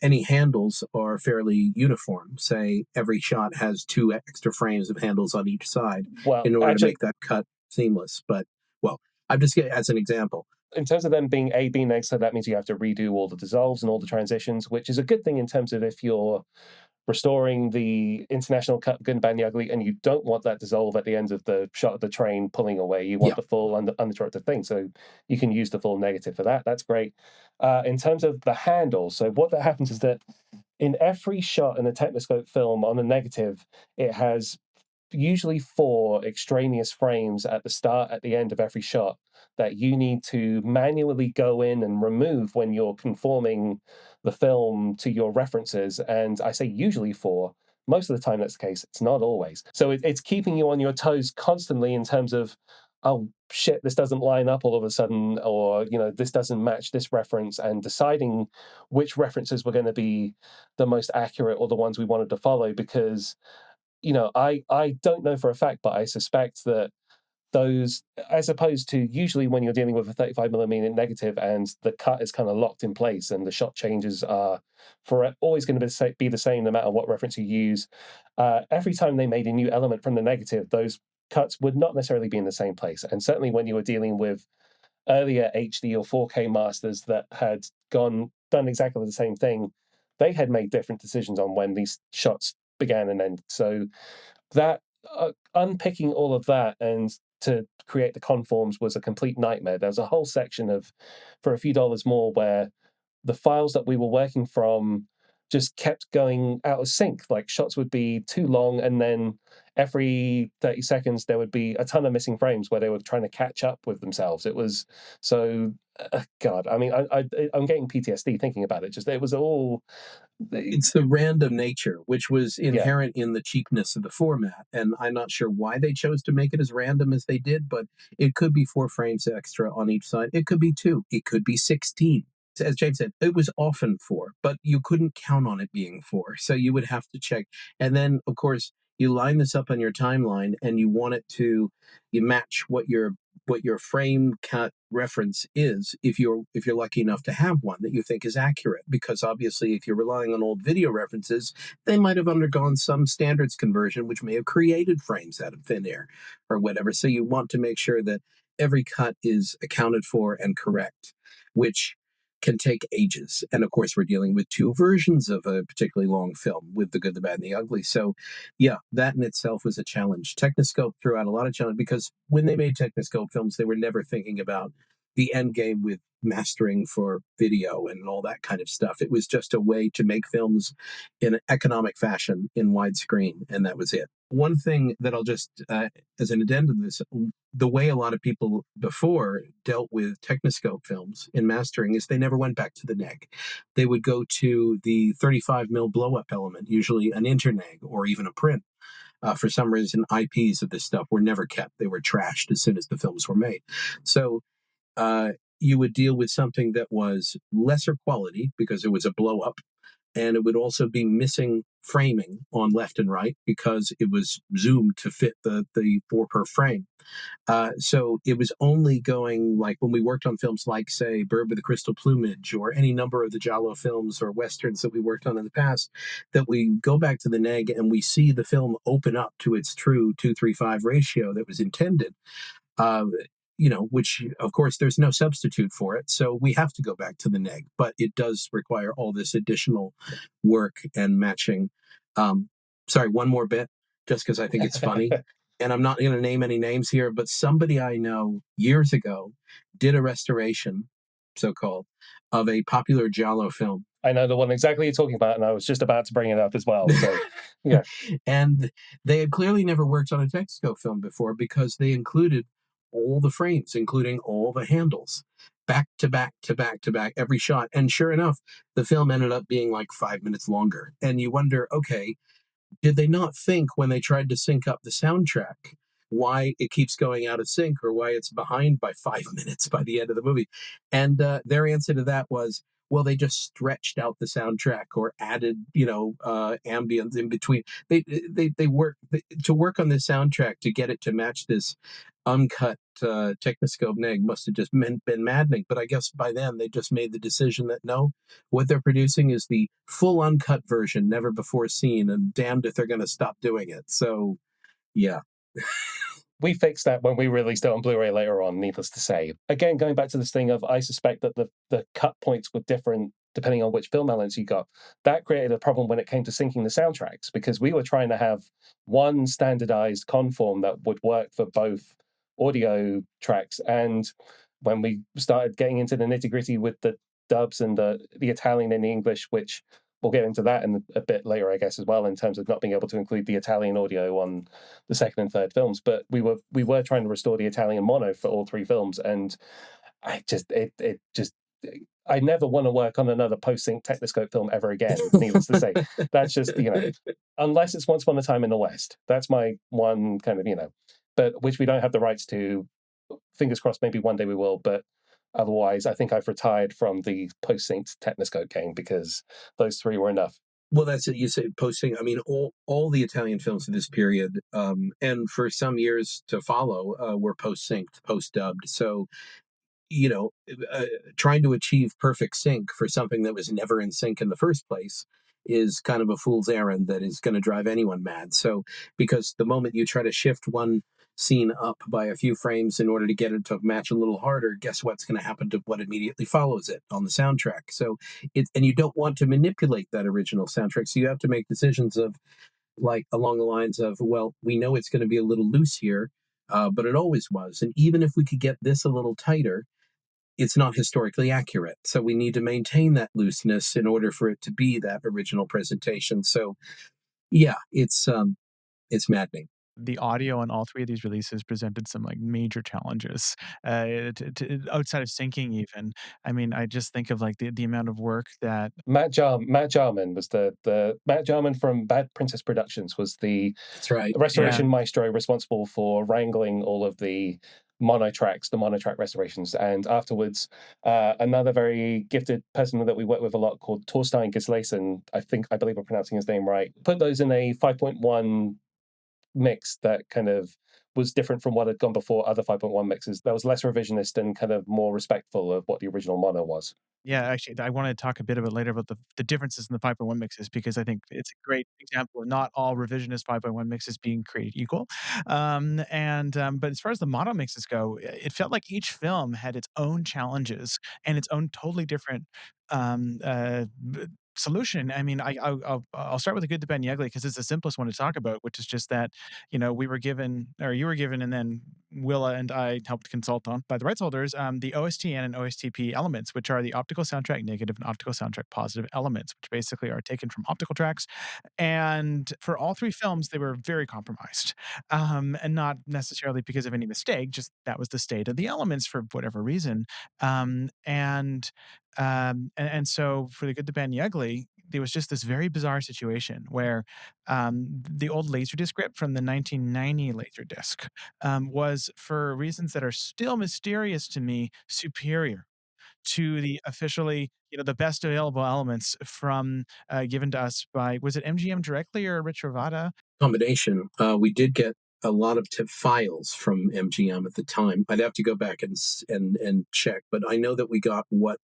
any handles are fairly uniform. Say every shot has 2 extra frames of handles on each side Well, in order to actually, make that cut seamless. But, well, I'm just getting as an example. in terms of them being A, B negs, so that means you have to redo all the dissolves and all the transitions, which is a good thing in terms of if you're restoring the international cut Good, Bad, and the Ugly, and you don't want that dissolve at the end of the shot of the train pulling away. You want the full uninterrupted thing, so you can use the full negative for that. That's great. In terms of the handle, so what that happens is that in every shot in a Techniscope film on a negative, it has usually 4 extraneous frames at the start, at the end of every shot that you need to manually go in and remove when you're conforming the film to your references. And I say usually 4. Most of the time that's the case. It's not always. So it's keeping you on your toes constantly in terms of, oh shit, this doesn't line up all of a sudden, or this doesn't match this reference, and deciding which references were going to be the most accurate or the ones we wanted to follow. Because I don't know for a fact, but I suspect that those, as opposed to usually when you're dealing with a 35mm negative and the cut is kind of locked in place and the shot changes are always going to be the same no matter what reference you use. Every time they made a new element from the negative, those cuts would not necessarily be in the same place. And certainly when you were dealing with earlier HD or 4K masters that had done exactly the same thing, they had made different decisions on when these shots began and ended. So that unpicking all of that and to create the conforms was a complete nightmare. There was a whole section for a few dollars more, where the files that we were working from just kept going out of sync. Like shots would be too long, and then every 30 seconds there would be a ton of missing frames where they were trying to catch up with themselves. It was so God. I mean, I'm getting PTSD thinking about it. Just it was all. It's the random nature, which was Yeah. inherent in the cheapness of the format. And I'm not sure why they chose to make it as random as they did, but it could be 4 frames extra on each side. It could be 2. It could be 16. As James said, it was often 4, but you couldn't count on it being 4. So you would have to check. And then, of course, you line this up on your timeline and you want it to, you match what your frame cut reference is, if you're lucky enough to have one that you think is accurate. Because obviously if you're relying on old video references, they might have undergone some standards conversion which may have created frames out of thin air or whatever. So you want to make sure that every cut is accounted for and correct, which can take ages. And of course, we're dealing with 2 versions of a particularly long film, with The Good, the Bad, and the Ugly. So yeah, that in itself was a challenge. Techniscope threw out a lot of challenge, because when they made Techniscope films, they were never thinking about the end game with mastering for video and all that kind of stuff. It was just a way to make films in an economic fashion in widescreen, and that was it. One thing that I'll just, as an addendum to this, the way a lot of people before dealt with Techniscope films in mastering is they never went back to the neg. They would go to the 35mm blow-up element, usually an interneg or even a print. For some reason, IPs of this stuff were never kept. They were trashed as soon as the films were made. So you would deal with something that was lesser quality because it was a blow-up, and it would also be missing framing on left and right because it was zoomed to fit the 4 per frame. So it was only going, like when we worked on films like, say, Bird with the Crystal Plumage, or any number of the Giallo films or Westerns that we worked on in the past, that we go back to the neg and we see the film open up to its true 2:3:5 ratio that was intended. Which of course there's no substitute for it. So we have to go back to the neg, but it does require all this additional work and matching. Sorry, one more bit, just because I think it's funny. And I'm not going to name any names here, but somebody I know years ago did a restoration, so-called, of a popular Giallo film. I know the one exactly you're talking about, and I was just about to bring it up as well. So, yeah. And they had clearly never worked on a Techniscope film before, because they included all the frames, including all the handles, back to back to back to back, every shot. And sure enough, the film ended up being like 5 minutes longer. And you wonder, okay, did they not think when they tried to sync up the soundtrack why it keeps going out of sync, or why it's behind by 5 minutes by the end of the movie? And their answer to that was, well, they just stretched out the soundtrack or added, ambience in between. They work to work on this soundtrack to get it to match this uncut Techniscope neg must have just been maddening. But I guess by then they just made the decision that no, what they're producing is the full uncut version, never before seen, and damned if they're going to stop doing it. So, yeah. We fixed that when we released it on Blu-ray later on, needless to say. Again, going back to this thing of, I suspect that the cut points were different depending on which film elements you got. That created a problem when it came to syncing the soundtracks, because we were trying to have one standardized conform that would work for both audio tracks. And when we started getting into the nitty-gritty with the dubs and the Italian and the English, which we'll get into that in a bit later, I guess, as well, in terms of not being able to include the Italian audio on the second and third films. But we were trying to restore the Italian mono for all three films, and I never want to work on another post-sync Techniscope film ever again. Needless to say, that's just unless it's Once Upon a Time in the West. That's my one kind of but which we don't have the rights to. Fingers crossed, maybe one day we will, but. Otherwise, I think I've retired from the post-synced Techniscope game because those three were enough. Well, that's it. You say posting. I mean, all the Italian films of this period, and for some years to follow, were post-synced, post-dubbed. So, trying to achieve perfect sync for something that was never in sync in the first place is kind of a fool's errand that is going to drive anyone mad. So, because the moment you try to shift one scene up by a few frames in order to get it to match a little harder, guess what's going to happen to what immediately follows it on the soundtrack? So, and you don't want to manipulate that original soundtrack. So you have to make decisions of like along the lines of, well, we know it's going to be a little loose here, but it always was. And even if we could get this a little tighter, it's not historically accurate. So we need to maintain that looseness in order for it to be that original presentation. So yeah, it's maddening. The audio on all three of these releases presented some major challenges outside of syncing. Even, I mean, I just think of the amount of work that Matt Jarman was the Matt Jarman from Bad Princess Productions was the That's right. restoration maestro responsible for wrangling all of the mono track restorations. And afterwards, another very gifted person that we work with a lot called Torstein Gislason, I believe I'm pronouncing his name right, put those in a 5.1 mix that kind of was different from what had gone before other 5.1 mixes. That was less revisionist and kind of more respectful of what the original mono was. Yeah, actually, I want to talk a bit about later about the differences in the 5.1 mixes, because I think it's a great example of not all revisionist 5.1 mixes being created equal. But as far as the mono mixes go, it felt like each film had its own challenges and its own totally different solution. I mean, I'll start with the good, the bad, and the ugly because it's the simplest one to talk about, which is just that we were given, or you were given, and then Willa and I helped consult on by the rights holders, the OSTN and OSTP elements, which are the optical soundtrack negative and optical soundtrack positive elements, which basically are taken from optical tracks. And for all three films, they were very compromised, and not necessarily because of any mistake, just that was the state of the elements for whatever reason. And so for the good, the bad, and the ugly, there was just this very bizarre situation where the old LaserDisc script from the 1990 LaserDisc was, for reasons that are still mysterious to me, superior to the officially, the best available elements from given to us by, was it MGM directly or Rich Ravada? Combination. We did get a lot of tip files from MGM at the time. I'd have to go back and check, but I know that we got what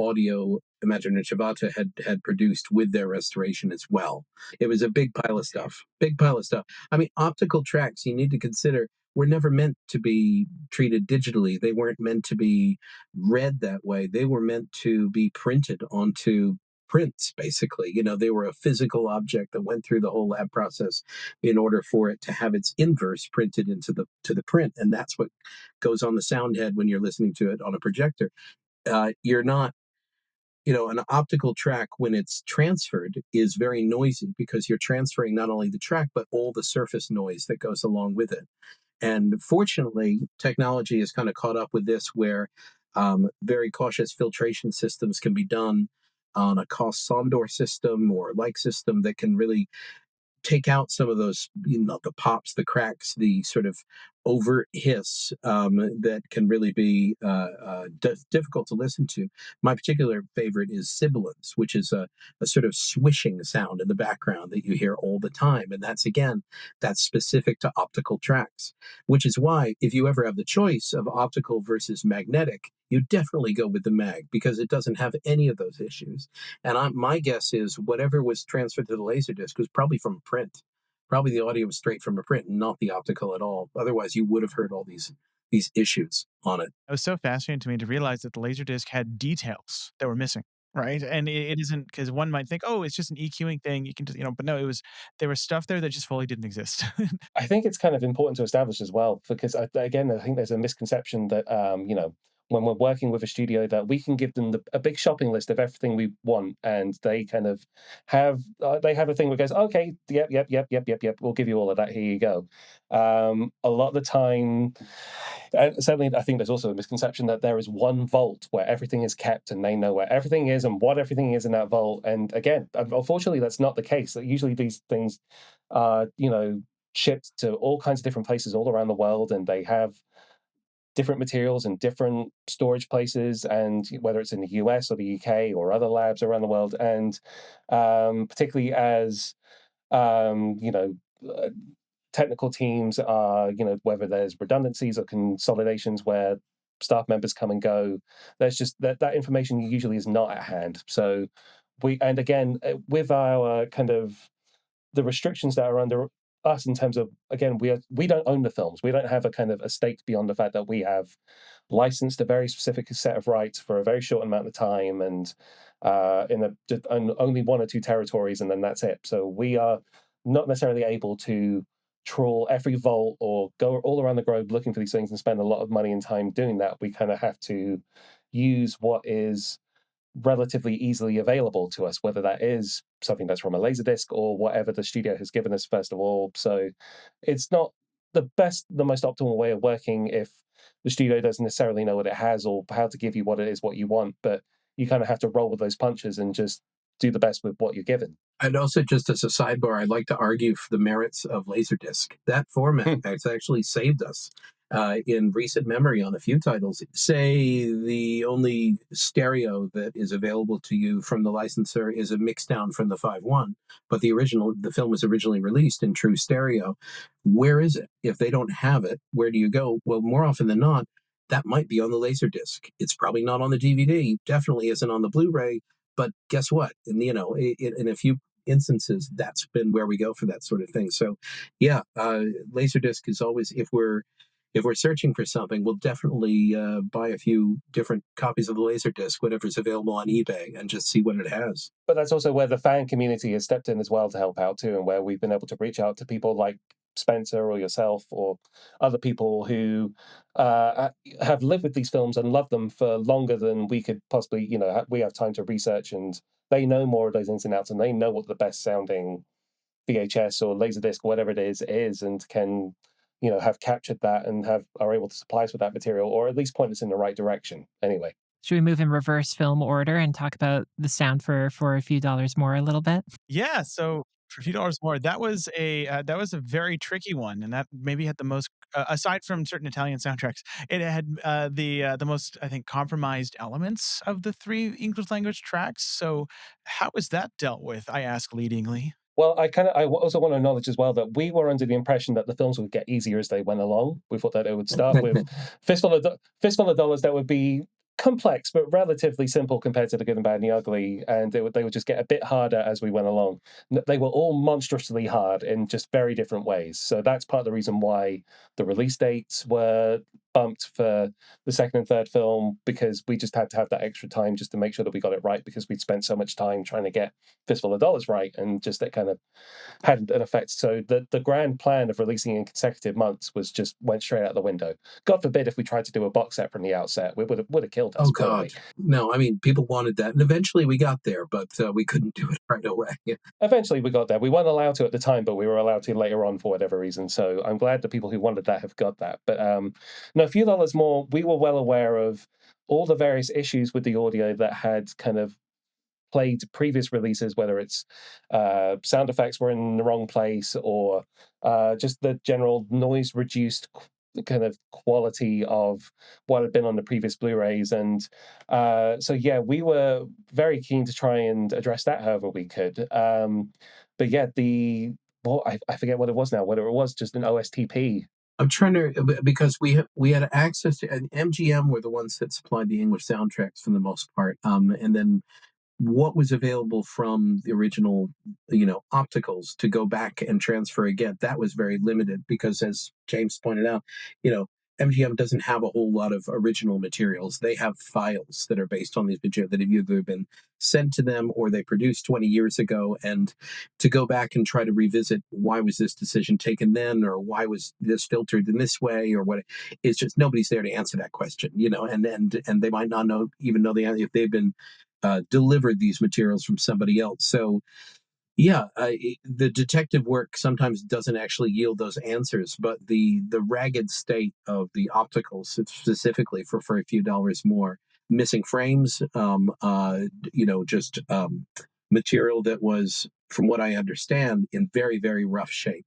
audio Imagine Chavata had produced with their restoration as well. It was a big pile of stuff. Big pile of stuff. I mean, optical tracks, you need to consider, were never meant to be treated digitally. They weren't meant to be read that way. They were meant to be printed onto prints, basically. They were a physical object that went through the whole lab process in order for it to have its inverse printed into the print. And that's what goes on the sound head when you're listening to it on a projector. You're not, an optical track, when it's transferred, is very noisy because you're transferring not only the track, but all the surface noise that goes along with it. And fortunately, technology has kind of caught up with this, where very cautious filtration systems can be done on a cost Sondor system or like system that can really take out some of those, the pops, the cracks, the sort of overt hiss that can really be difficult to listen to. My particular favorite is sibilance, which is a sort of swishing sound in the background that you hear all the time. And that's specific to optical tracks, which is why if you ever have the choice of optical versus magnetic, you definitely go with the mag because it doesn't have any of those issues. And my guess is whatever was transferred to the Laserdisc was probably from print. Probably the audio was straight from a print, not the optical at all. Otherwise, you would have heard all these issues on it. It was so fascinating to me to realize that the Laserdisc had details that were missing, right? And it isn't because one might think, oh, it's just an EQing thing. You can just, but no, there was stuff there that just fully didn't exist. I think it's kind of important to establish as well, because again, I think there's a misconception that, when we're working with a studio, that we can give them a big shopping list of everything we want, and they kind of they have a thing where it goes, okay, yep, we'll give you all of that. Here you go. A lot of the time, and certainly, I think there's also a misconception that there is one vault where everything is kept, and they know where everything is and what everything is in that vault. And again, unfortunately, that's not the case. Usually, these things are, shipped to all kinds of different places all around the world, and they have different materials and different storage places, and whether it's in the US or the UK or other labs around the world. And particularly as uh, technical teams are, whether there's redundancies or consolidations where staff members come and go, there's just that information usually is not at hand. So and again, with our kind of the restrictions that are under us in terms of, again, we don't own the films. We don't have a kind of a stake beyond the fact that we have licensed a very specific set of rights for a very short amount of time, and only one or two territories, and then that's it. So we are not necessarily able to trawl every vault or go all around the globe looking for these things and spend a lot of money and time doing that. We kind of have to use what is relatively easily available to us, whether that is something that's from a Laserdisc or whatever the studio has given us, first of all. So it's not the most optimal way of working if the studio doesn't necessarily know what it has or how to give you what it is, what you want. But you kind of have to roll with those punches and just do the best with what you're given. And also, just as a sidebar, I'd like to argue for the merits of Laserdisc. That format has actually saved us in recent memory on a few titles. Say the only stereo that is available to you from the licensor is a mixdown from the 5.1, but the film was originally released in true stereo. Where is it? If they don't have it, where do you go? Well, more often than not, that might be on the Laserdisc. It's probably not on the DVD. Definitely isn't on the Blu-ray. But guess what? And in a few instances, that's been where we go for that sort of thing. So, yeah, Laserdisc is always, if we're searching for something, we'll definitely buy a few different copies of the Laserdisc, whatever's available on eBay, and just see what it has. But that's also where the fan community has stepped in as well to help out too, and where we've been able to reach out to people like Spencer or yourself or other people who have lived with these films and loved them for longer than we could possibly, we have time to research, and they know more of those ins and outs, and they know what the best sounding VHS or Laserdisc, whatever it is, and can, have captured that and are able to supply us with that material, or at least point us in the right direction. Anyway. Should we move in reverse film order and talk about the sound for a few dollars more a little bit? Yeah. So for a few dollars more, that was a very tricky one, and that maybe had the most, aside from certain Italian soundtracks, it had the most, I think, compromised elements of the three English language tracks. So how was that dealt with? I ask leadingly. Well, I also want to acknowledge as well that we were under the impression that the films would get easier as they went along. We thought that it would start with Fistful of Dollars that would be complex but relatively simple compared to The Good and Bad and the Ugly, and they would just get a bit harder as we went along. They were all monstrously hard in just very different ways. So that's part of the reason why the release dates were bumped for the second and third film, because we just had to have that extra time just to make sure that we got it right, because we'd spent so much time trying to get Fistful of Dollars right, and just that kind of had an effect. So the grand plan of releasing in consecutive months went straight out the window. God forbid if we tried to do a box set from the outset, we would have killed us. Oh God, no! I mean, people wanted that, and eventually we got there, but we couldn't do it right away. Eventually we got there. We weren't allowed to at the time, but we were allowed to later on for whatever reason. So I'm glad the people who wanted that have got that. But no, a few dollars more. We were well aware of all the various issues with the audio that had kind of played previous releases, whether it's sound effects were in the wrong place, or just the general noise reduced kind of quality of what had been on the previous Blu-rays. And so, yeah, we were very keen to try and address that however we could. But yeah, I forget what it was now, whether it was just an OSTP. I'm trying to, because we had access to, and MGM were the ones that supplied the English soundtracks for the most part, and then what was available from the original, opticals to go back and transfer again, that was very limited because, as James pointed out, you know, MGM doesn't have a whole lot of original materials. They have files that are based on these materials that have either been sent to them or they produced 20 years ago. And to go back and try to revisit why was this decision taken then, or why was this filtered in this way, or what, it's just nobody's there to answer that question, and they might not even know the answer if they've been delivered these materials from somebody else. So, yeah, the detective work sometimes doesn't actually yield those answers, but the ragged state of the opticals, specifically for a few dollars more, missing frames, just material that was, from what I understand, in very, very rough shape.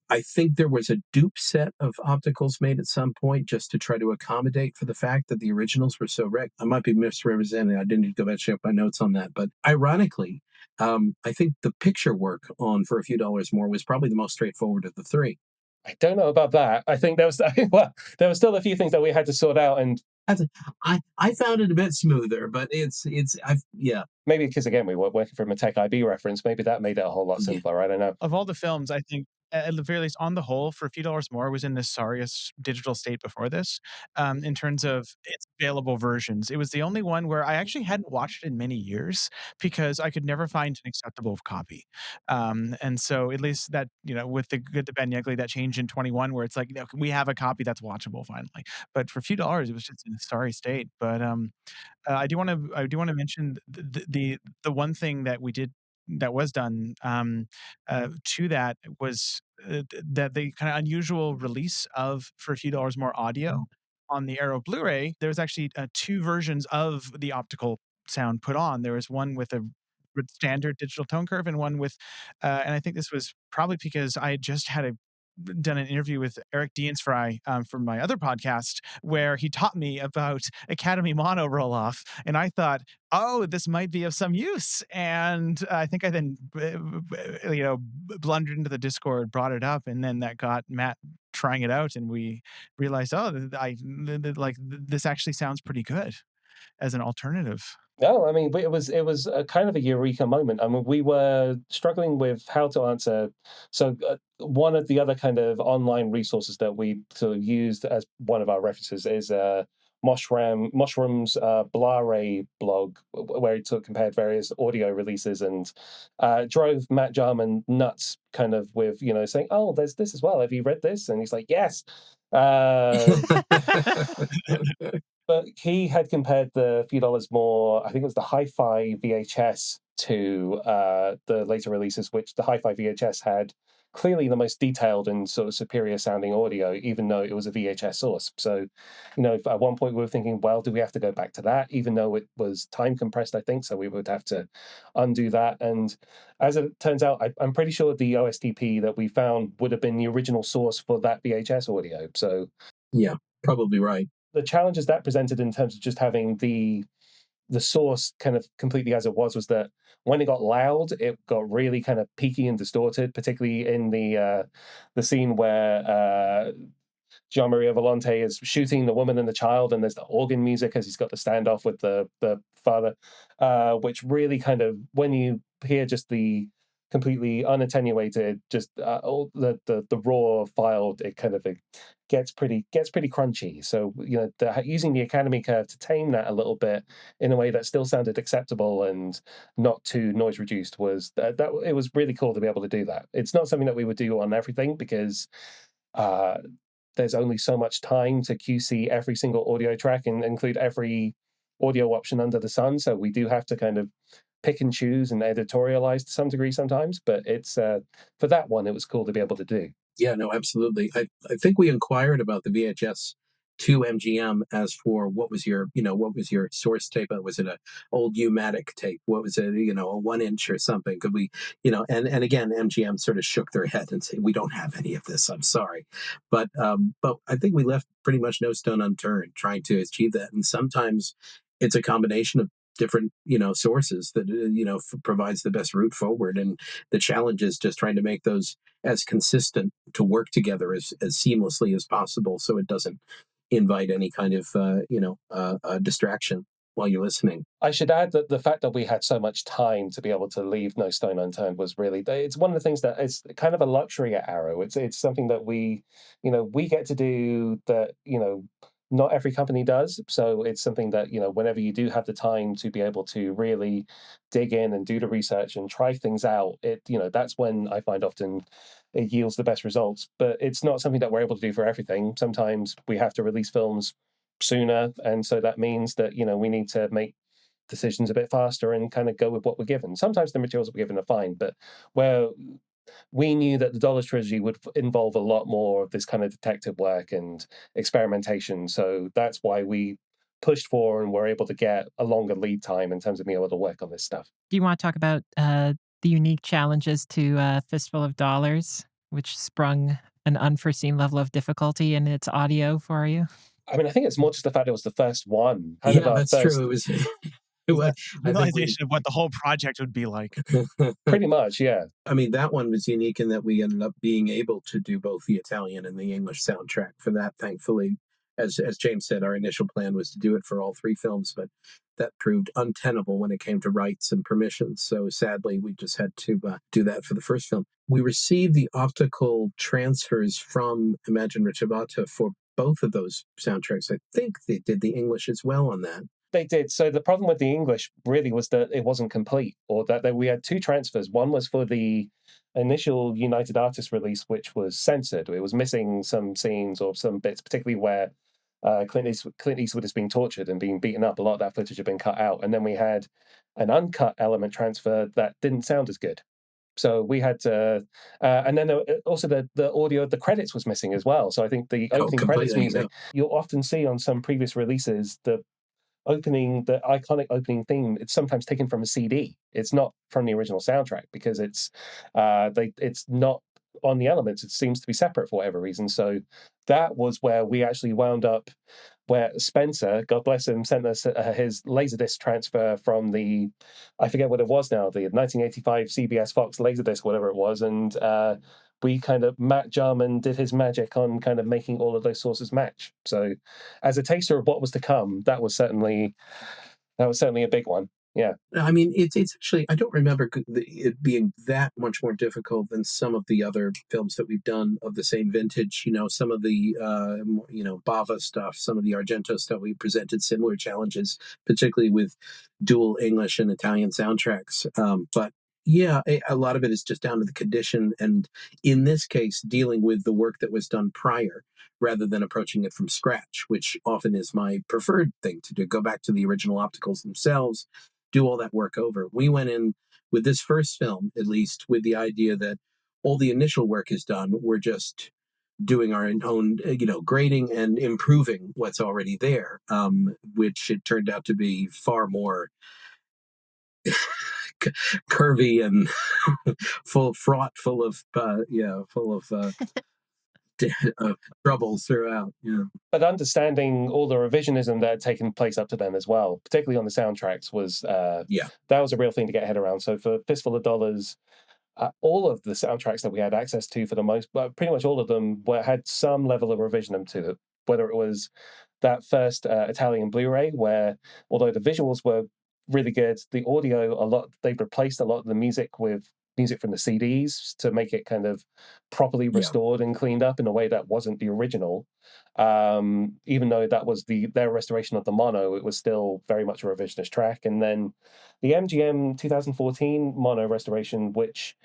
I think there was a dupe set of opticals made at some point just to try to accommodate for the fact that the originals were so wrecked. I might be misrepresenting. I didn't need to go back and check my notes on that. But ironically, I think the picture work on For a Few Dollars More was probably the most straightforward of the three. I don't know about that. I think there was well, there were still a few things that we had to sort out, and I found it a bit smoother, but yeah. Maybe because, again, we were working from a Tech IB reference. Maybe that made it a whole lot simpler. I don't know. Of all the films, I think, at the very least, on the whole, For a Few Dollars More was in the sorriest digital state before this, in terms of its available versions. It was the only one where I actually hadn't watched it in many years because I could never find an acceptable copy. And so, at least that, with The Good, the Bad, and the Ugly, that changed in 21, where it's like, we have a copy that's watchable finally. But for a few dollars, it was just in a sorry state. But I do want to mention the one thing that we did that was done, to that was, that the kind of unusual release of For a Few Dollars More audio on the Arrow Blu-ray. There was actually two versions of the optical sound put on. There was one with a standard digital tone curve and one with, and I think this was probably because I had just done an interview with Eric Diensfrey, from my other podcast, where he taught me about Academy Mono roll-off, and I thought, oh, this might be of some use. And I think I then, blundered into the Discord, brought it up, and then that got Matt trying it out, and we realized, oh, this actually sounds pretty good as an alternative. No, I mean, it was a kind of a eureka moment. I mean, we were struggling with how to answer. So, one of the other kind of online resources that we sort of used as one of our references is Mushroom's blu-ray blog, where he sort of compared various audio releases and drove Matt Jarman nuts, kind of with saying, "Oh, there's this as well. Have you read this?" And he's like, "Yes." Uh, But he had compared the Few Dollars More, I think it was the Hi-Fi VHS, to the later releases, which the Hi-Fi VHS had clearly the most detailed and sort of superior sounding audio, even though it was a VHS source. So, at one point we were thinking, well, do we have to go back to that, even though it was time compressed, I think, so we would have to undo that. And as it turns out, I'm pretty sure the OSTP that we found would have been the original source for that VHS audio. So, yeah, probably right. The challenges that presented in terms of just having the source kind of completely as it was that when it got loud, it got really kind of peaky and distorted, particularly in the scene where Gian Maria Volonte is shooting the woman and the child, and there's the organ music as he's got the standoff with the father, which really kind of, when you hear just the completely unattenuated, just all the raw file, it kind of, it gets pretty crunchy. So using the Academy curve to tame that a little bit in a way that still sounded acceptable and not too noise reduced was that it was really cool to be able to do that. It's not something that we would do on everything because there's only so much time to QC every single audio track and include every audio option under the sun. So we do have to kind of pick and choose and editorialize to some degree sometimes. But it's for that one, it was cool to be able to do. Yeah, no, absolutely. I think we inquired about the VHS to MGM as for what was your source tape? Was it a old U-matic tape? What was it, a 1-inch or something? Could we, and again, MGM sort of shook their head and said, we don't have any of this. I'm sorry. But I think we left pretty much no stone unturned trying to achieve that. And sometimes it's a combination of different sources that provides the best route forward, and the challenge is just trying to make those as consistent to work together as seamlessly as possible, so it doesn't invite any kind of distraction while you're listening. I should add that the fact that we had so much time to be able to leave no stone unturned was really, it's one of the things that is kind of a luxury at Arrow. It's something that we get to do that, not every company does. So it's something that, whenever you do have the time to be able to really dig in and do the research and try things out, that's when I find often it yields the best results. But it's not something that we're able to do for everything. Sometimes we have to release films sooner, and so that means that we need to make decisions a bit faster and kind of go with what we're given. Sometimes the materials we're given are fine, but where we knew that the Dollars trilogy would involve a lot more of this kind of detective work and experimentation, so that's why we pushed for and were able to get a longer lead time in terms of being able to work on this stuff. Do you want to talk about the unique challenges to Fistful of Dollars, which sprung an unforeseen level of difficulty in its audio for you? I mean, I think it's more just the fact it was the first one. That's true. It was. It was realization of what the whole project would be like. Pretty much, yeah. I mean, that one was unique in that we ended up being able to do both the Italian and the English soundtrack for that, thankfully. As James said, our initial plan was to do it for all 3 films, but that proved untenable when it came to rights and permissions. So sadly, we just had to do that for the first film. We received the optical transfers from Imagine Richivato for both of those soundtracks. I think they did the English as well on that. They did. So the problem with the English really was that it wasn't complete, or that we had 2 transfers. One was for the initial United Artists release, which was censored. It was missing some scenes or some bits, particularly where Clint Eastwood is being tortured and being beaten up. A lot of that footage had been cut out. And then we had an uncut element transfer that didn't sound as good. So we had to, and then also the audio of the credits was missing as well. So I think the opening credits music, you'll often see on some previous releases, the iconic opening theme, it's sometimes taken from a CD. It's not from the original soundtrack because it's not on the elements. It seems to be separate for whatever reason. So that was where we actually wound up, where Spencer, God bless him, sent us his LaserDisc transfer from I forget what it was now, the 1985 CBS Fox LaserDisc, whatever it was, and we kind of, Matt Jarman did his magic on kind of making all of those sources match. So as a taster of what was to come, that was certainly a big one. Yeah. I mean, it's actually, I don't remember it being that much more difficult than some of the other films that we've done of the same vintage. Some of the, Bava stuff, some of the Argento stuff, we presented similar challenges, particularly with dual English and Italian soundtracks. But yeah, a lot of it is just down to the condition. And in this case, dealing with the work that was done prior rather than approaching it from scratch, which often is my preferred thing to do. Go back to the original opticals themselves, do all that work over. We went in with this first film, at least, with the idea that all the initial work is done. We're just doing our own, grading and improving what's already there, which it turned out to be far more curvy and full of troubles throughout. Yeah. But understanding all the revisionism that had taken place up to then as well, particularly on the soundtracks, was that was a real thing to get head around. So for Fistful of Dollars, all of the soundtracks that we had access to, for the most, pretty much all of them, had some level of revision to it. Whether it was that first Italian Blu-ray, where although the visuals were really good, the audio, they've replaced a lot of the music with music from the CDs to make it kind of properly restored and cleaned up in a way that wasn't the original. Even though that was their restoration of the mono, it was still very much a revisionist track. And then the MGM 2014 mono restoration, which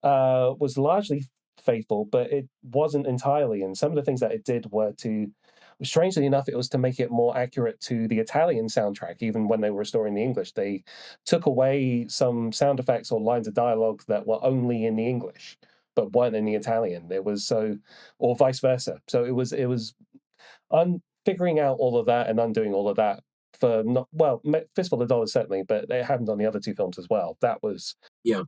was largely faithful, but it wasn't entirely. And some of the things that it did were strangely enough, it was to make it more accurate to the Italian soundtrack. Even when they were restoring the English, they took away some sound effects or lines of dialogue that were only in the English, but weren't in the Italian. Or vice versa. So it was figuring out all of that and undoing all of that for not, well, Fistful of Dollars certainly, but it happened on the other two films as well. That was Yeah,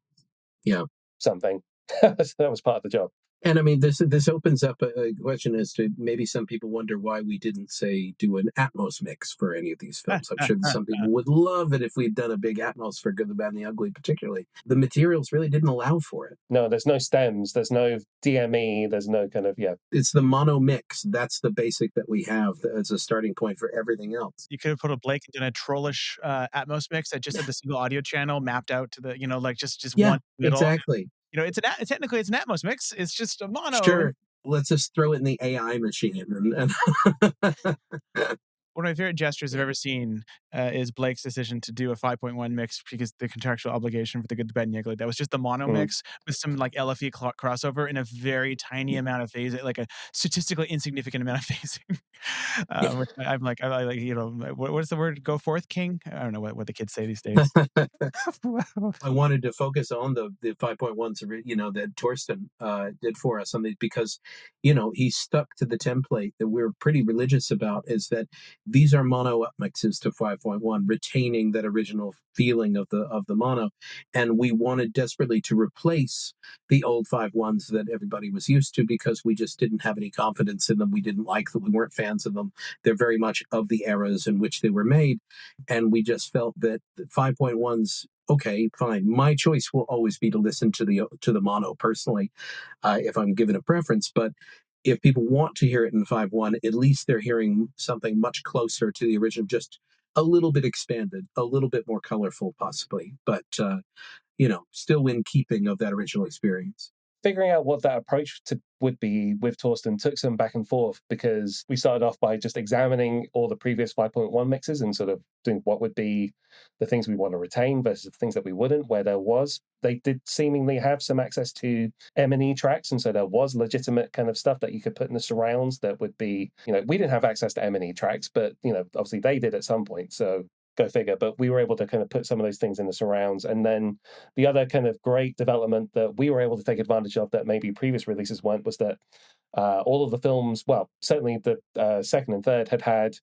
yeah. something. That was part of the job. And I mean, this opens up a question as to maybe some people wonder why we didn't, say, do an Atmos mix for any of these films. I'm sure that some people would love it if we'd done a big Atmos for Good, the Bad, and the Ugly, particularly. The materials really didn't allow for it. No, there's no stems, there's no DME, there's no kind of, yeah. It's the mono mix. That's the basic that we have as a starting point for everything else. You could have put a Blake and done a trollish Atmos mix that just had the single audio channel mapped out to the, like just Yeah, one middle. exactly. Technically it's an Atmos mix. It's just a mono. Sure. Let's just throw it in the AI machine. And One of my favorite gestures I've ever seen is Blake's decision to do a 5.1 mix because the contractual obligation for the Good, the Bad, and the Ugly. That was just the mono mix with some like LFE crossover in a very tiny amount of phasing, like a statistically insignificant amount of phasing. Which I'm like, I like, what is the word? Go forth, King? I don't know what the kids say these days. I wanted to focus on the 5.1s, that Torsten did for us on these because, he stuck to the template that we're pretty religious about, is that these are mono up mixes to 5.1, retaining that original feeling of the mono. And we wanted desperately to replace the old 5.1s that everybody was used to because we just didn't have any confidence in them. We didn't like them. We weren't fans of them. They're very much of the eras in which they were made. And we just felt that 5.1s, okay, fine. My choice will always be to listen to the mono personally, if I'm given a preference. But if people want to hear it in 5.1, at least they're hearing something much closer to the original, just a little bit expanded, a little bit more colorful, possibly, but still in keeping of that original experience. Figuring out what that approach would be with Torsten took some back and forth because we started off by just examining all the previous 5.1 mixes and sort of doing what would be the things we want to retain versus the things that we wouldn't, where they did seemingly have some access to M&E tracks, and so there was legitimate kind of stuff that you could put in the surrounds that would be, we didn't have access to M&E tracks, but, obviously they did at some point, so go figure. But we were able to kind of put some of those things in the surrounds. And then the other kind of great development that we were able to take advantage of that maybe previous releases weren't was that all of the films, well, certainly the second and third had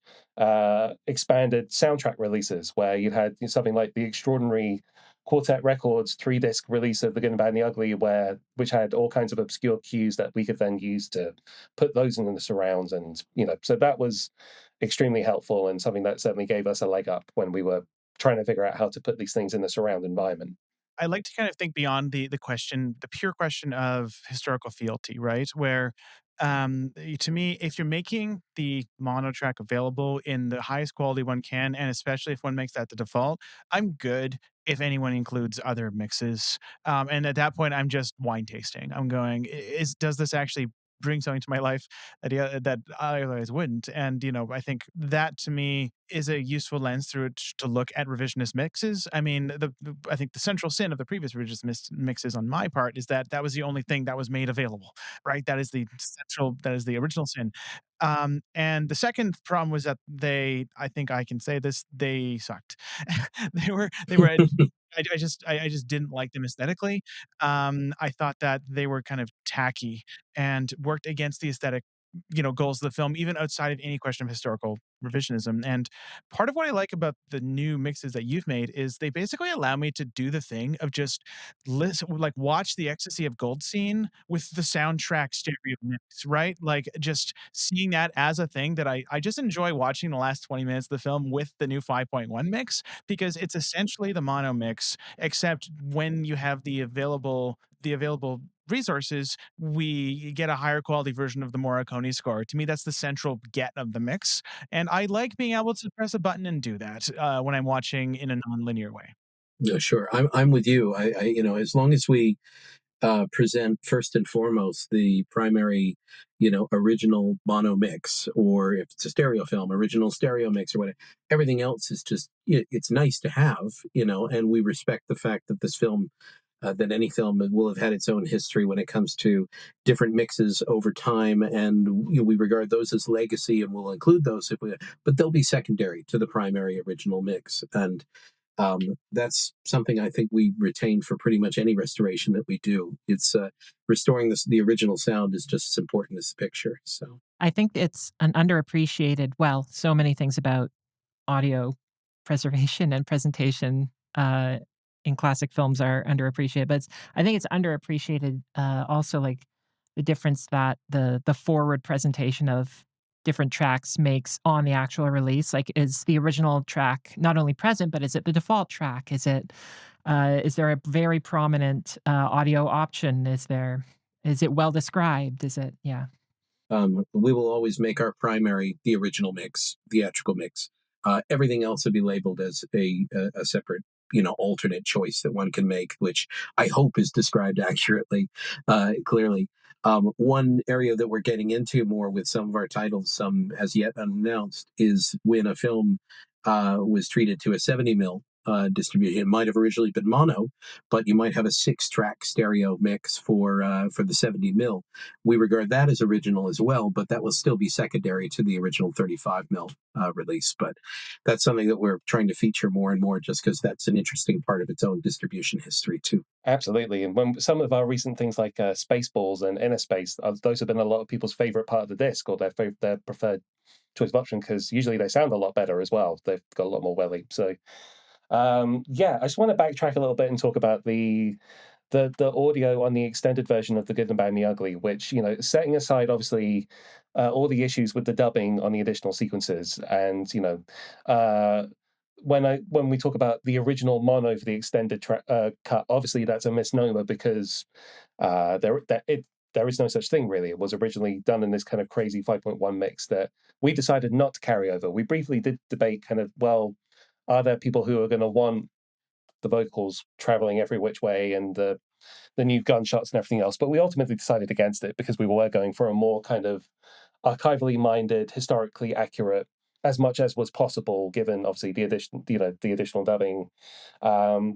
expanded soundtrack releases where you had something like the extraordinary Quartet Records 3-disc release of The Good and Bad and the Ugly, which had all kinds of obscure cues that we could then use to put those in the surrounds. And, so that was extremely helpful and something that certainly gave us a leg up when we were trying to figure out how to put these things in the surround environment. I like to kind of think beyond the pure question of historical fealty, right? Where to me, if you're making the mono track available in the highest quality one can, and especially if one makes that the default, I'm good if anyone includes other mixes. And at that point, I'm just wine tasting. I'm going, does this actually bring something to my life that I otherwise wouldn't? And I think that to me is a useful lens through which to look at revisionist mixes. I mean, I think the central sin of the previous revisionist mixes on my part is that was the only thing that was made available, right? That is the original sin. And the second problem was that I think I can say this, they sucked. they were I just didn't like them aesthetically. I thought that they were kind of tacky and worked against the aesthetic goals of the film, even outside of any question of historical revisionism. And part of what I like about the new mixes that you've made is they basically allow me to do the thing of just watch the Ecstasy of Gold scene with the soundtrack stereo mix, right? Like just seeing that as a thing that I just enjoy watching the last 20 minutes of the film with the new 5.1 mix, because it's essentially the mono mix, except when you have the available resources, we get a higher quality version of the Morricone score. To me, that's the central get of the mix. And I like being able to press a button and do that when I'm watching in a non-linear way. Yeah, sure. I'm with you. As long as we present first and foremost the primary, original mono mix, or if it's a stereo film, original stereo mix or whatever. Everything else is just, it's nice to have, and we respect the fact that this film, that any film will have had its own history when it comes to different mixes over time, and we regard those as legacy, and we'll include those but they'll be secondary to the primary original mix. And That's something I think we retain for pretty much any restoration that we do. It's restoring the original sound is just as important as the picture. So I think it's an underappreciated, well, so many things about audio preservation and presentation in classic films are underappreciated, but I think it's underappreciated also like the difference that the forward presentation of different tracks makes on the actual release. Like, is the original track not only present, but is it the default track? Is there a very prominent audio option? Is it well described? Is it, yeah. we will always make our primary the original mix, theatrical mix. Everything else will be labeled as a separate, alternate choice that one can make, which I hope is described accurately, clearly. One area that we're getting into more with some of our titles, some as yet unannounced, is when a film was treated to a 70 mil distribution. It might have originally been mono, but you might have a 6-track stereo mix for the 70 mil. We regard that as original as well, but that will still be secondary to the original 35 mil release. But that's something that we're trying to feature more and more, just because that's an interesting part of its own distribution history too. Absolutely. And when some of our recent things like Spaceballs and Inner Space, those have been a lot of people's favorite part of the disc, or their preferred choice of option, because usually they sound a lot better as well. They've got a lot more welly. So yeah, I just want to backtrack a little bit and talk about the audio on the extended version of The Good, the Bad, and the Ugly, which, setting aside obviously all the issues with the dubbing on the additional sequences, and when we talk about the original mono for the extended cut, obviously that's a misnomer, because there is no such thing really. It was originally done in this kind of crazy 5.1 mix that we decided not to carry over. We briefly did debate kind of, well, are there people who are going to want the vocals traveling every which way and the new gunshots and everything else? But we ultimately decided against it, because we were going for a more kind of archivally minded, historically accurate, as much as was possible, given obviously the additional dubbing,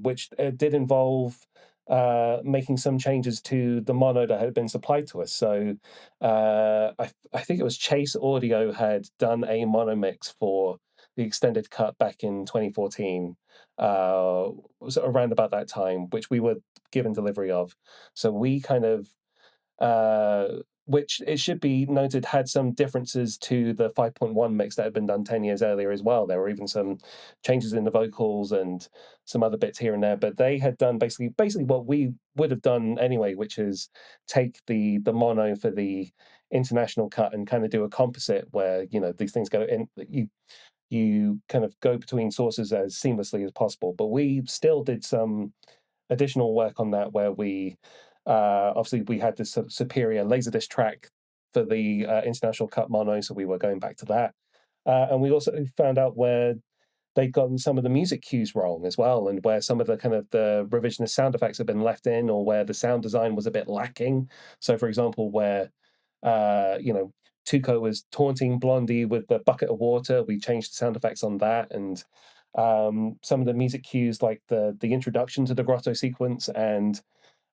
which did involve making some changes to the mono that had been supplied to us. So I think it was Chase Audio had done a mono mix for the extended cut back in 2014, was around about that time, which we were given delivery of. So we kind of which it should be noted had some differences to the 5.1 mix that had been done 10 years earlier as well. There were even some changes in the vocals and some other bits here and there, but they had done basically what we would have done anyway, which is take the mono for the international cut and kind of do a composite where, these things go in, you kind of go between sources as seamlessly as possible. But we still did some additional work on that, where we obviously we had this sort of superior LaserDisc track for the international cut mono, so we were going back to that, and we also found out where they'd gotten some of the music cues wrong as well, and where some of the kind of the revisionist sound effects had been left in, or where the sound design was a bit lacking. So, for example, where Tuco was taunting Blondie with the bucket of water, we changed the sound effects on that, and some of the music cues, like the introduction to the grotto sequence, and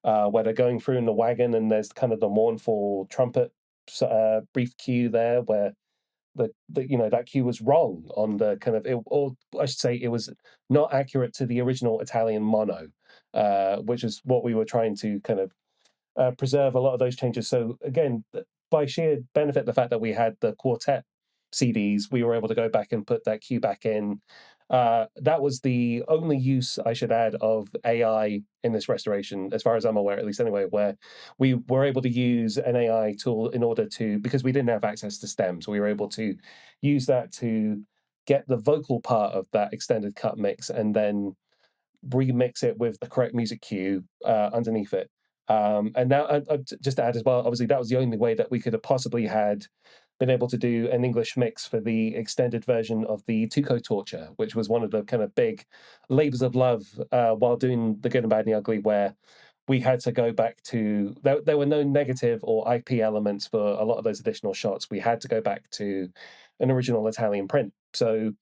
where they're going through in the wagon, and there's kind of the mournful trumpet brief cue there, where that cue was wrong on the kind of, or I should say, it was not accurate to the original Italian mono, which is what we were trying to kind of preserve a lot of those changes. So again, by sheer benefit of the fact that we had the quartet CDs, we were able to go back and put that cue back in. That was the only use, I should add, of AI in this restoration, as far as I'm aware, at least anyway, where we were able to use an AI tool in order to, because we didn't have access to stems, we were able to use that to get the vocal part of that extended cut mix and then remix it with the correct music cue underneath it. And now, just to add as well, obviously that was the only way that we could have possibly had been able to do an English mix for the extended version of the Tuco Torture, which was one of the kind of big labors of love while doing The Good and Bad and the Ugly, where we had to go back to, there were no negative or IP elements for a lot of those additional shots. We had to go back to an original Italian print. So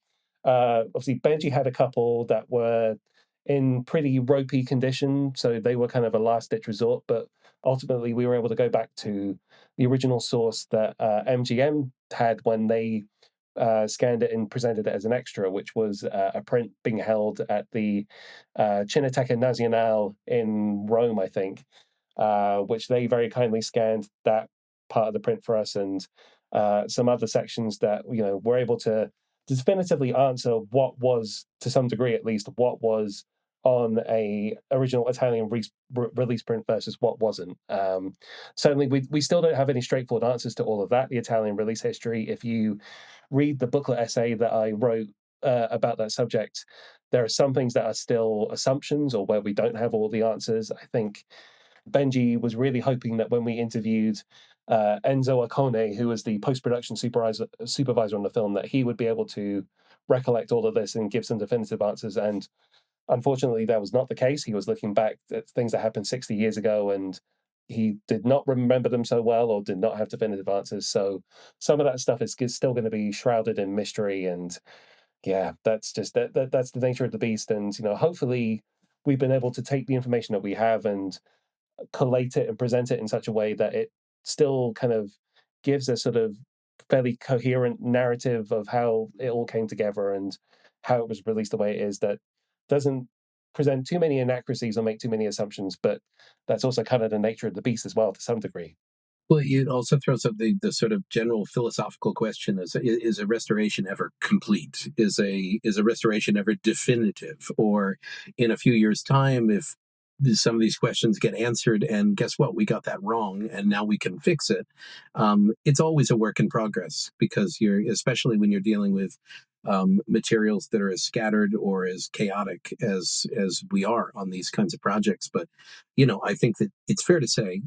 obviously Benji had a couple that were in pretty ropey condition, so they were kind of a last ditch resort. But ultimately, we were able to go back to the original source that MGM had when they scanned it and presented it as an extra, which was a print being held at the Cineteca Nazionale in Rome, I think, which they very kindly scanned that part of the print for us, and some other sections that were able to definitively answer what was, to some degree at least, what was on a original Italian release print versus what wasn't. Certainly, we still don't have any straightforward answers to all of that. The Italian release history, if you read the booklet essay that I wrote about that subject, there are some things that are still assumptions or where we don't have all the answers. I think Benji was really hoping that when we interviewed Enzo Akone, who was the post-production supervisor on the film, that he would be able to recollect all of this and give some definitive answers. And unfortunately, that was not the case. He was looking back at things that happened 60 years ago, and he did not remember them so well or did not have definitive answers. So some of that stuff is still going to be shrouded in mystery. And yeah, that's just that's the nature of the beast. And hopefully we've been able to take the information that we have and collate it and present it in such a way that it still kind of gives a sort of fairly coherent narrative of how it all came together and how it was released the way it is, that doesn't present too many inaccuracies or make too many assumptions, but that's also kind of the nature of the beast as well to some degree. Well, it also throws up the sort of general philosophical question: is a restoration ever complete? Is a restoration ever definitive? Or in a few years' time, if some of these questions get answered, and guess what, we got that wrong, and now we can fix it. It's always a work in progress, because especially when you're dealing with materials that are as scattered or as chaotic as we are on these kinds of projects. But I think that it's fair to say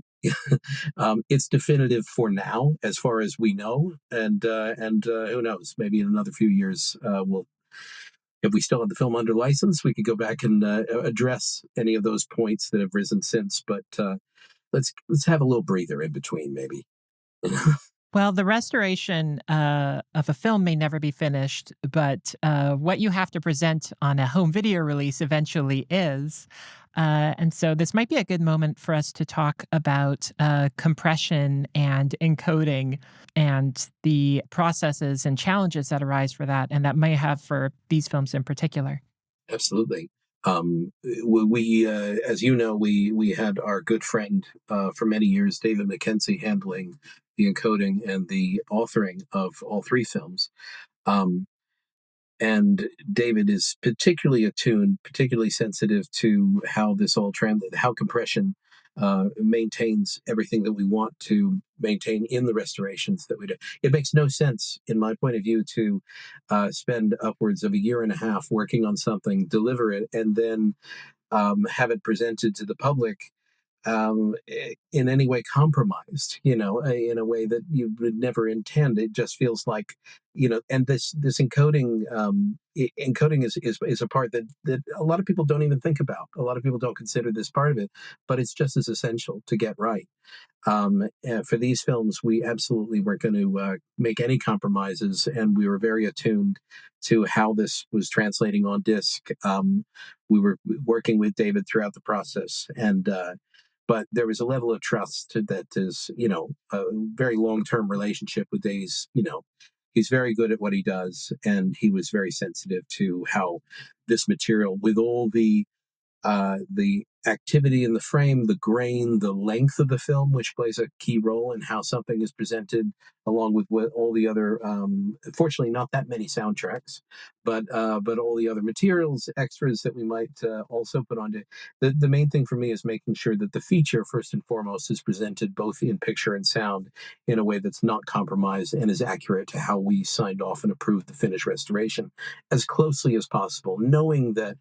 it's definitive for now, as far as we know, and who knows? Maybe in another few years, if we still have the film under license, we could go back and address any of those points that have risen since. But let's have a little breather in between, maybe. Well, the restoration of a film may never be finished, but what you have to present on a home video release eventually is. And so this might be a good moment for us to talk about compression and encoding and the processes and challenges that arise for that, and that may have for these films in particular. Absolutely. We as you know, we had our good friend for many years, David McKenzie, handling the encoding and the authoring of all three films. And David is particularly attuned, particularly sensitive to how this all how compression maintains everything that we want to maintain in the restorations that we do. It makes no sense, in my point of view, to spend upwards of a year and a half working on something, deliver it, and then have it presented to the public in any way compromised, in a way that you would never intend. It just feels like, and this encoding, encoding is a part that a lot of people don't even think about. A lot of people don't consider this part of it, but it's just as essential to get right. For these films, we absolutely weren't going to make any compromises, and we were very attuned to how this was translating on disc. We were working with David throughout the process, and but there was a level of trust that is, a very long-term relationship with Dave's. He's very good at what he does, and he was very sensitive to how this material, with all the activity in the frame, the grain, the length of the film, which plays a key role in how something is presented, along with all the other, fortunately not that many soundtracks, but all the other materials, extras that we might also put onto. The main thing for me is making sure that the feature, first and foremost, is presented both in picture and sound in a way that's not compromised and is accurate to how we signed off and approved the finished restoration, as closely as possible, knowing that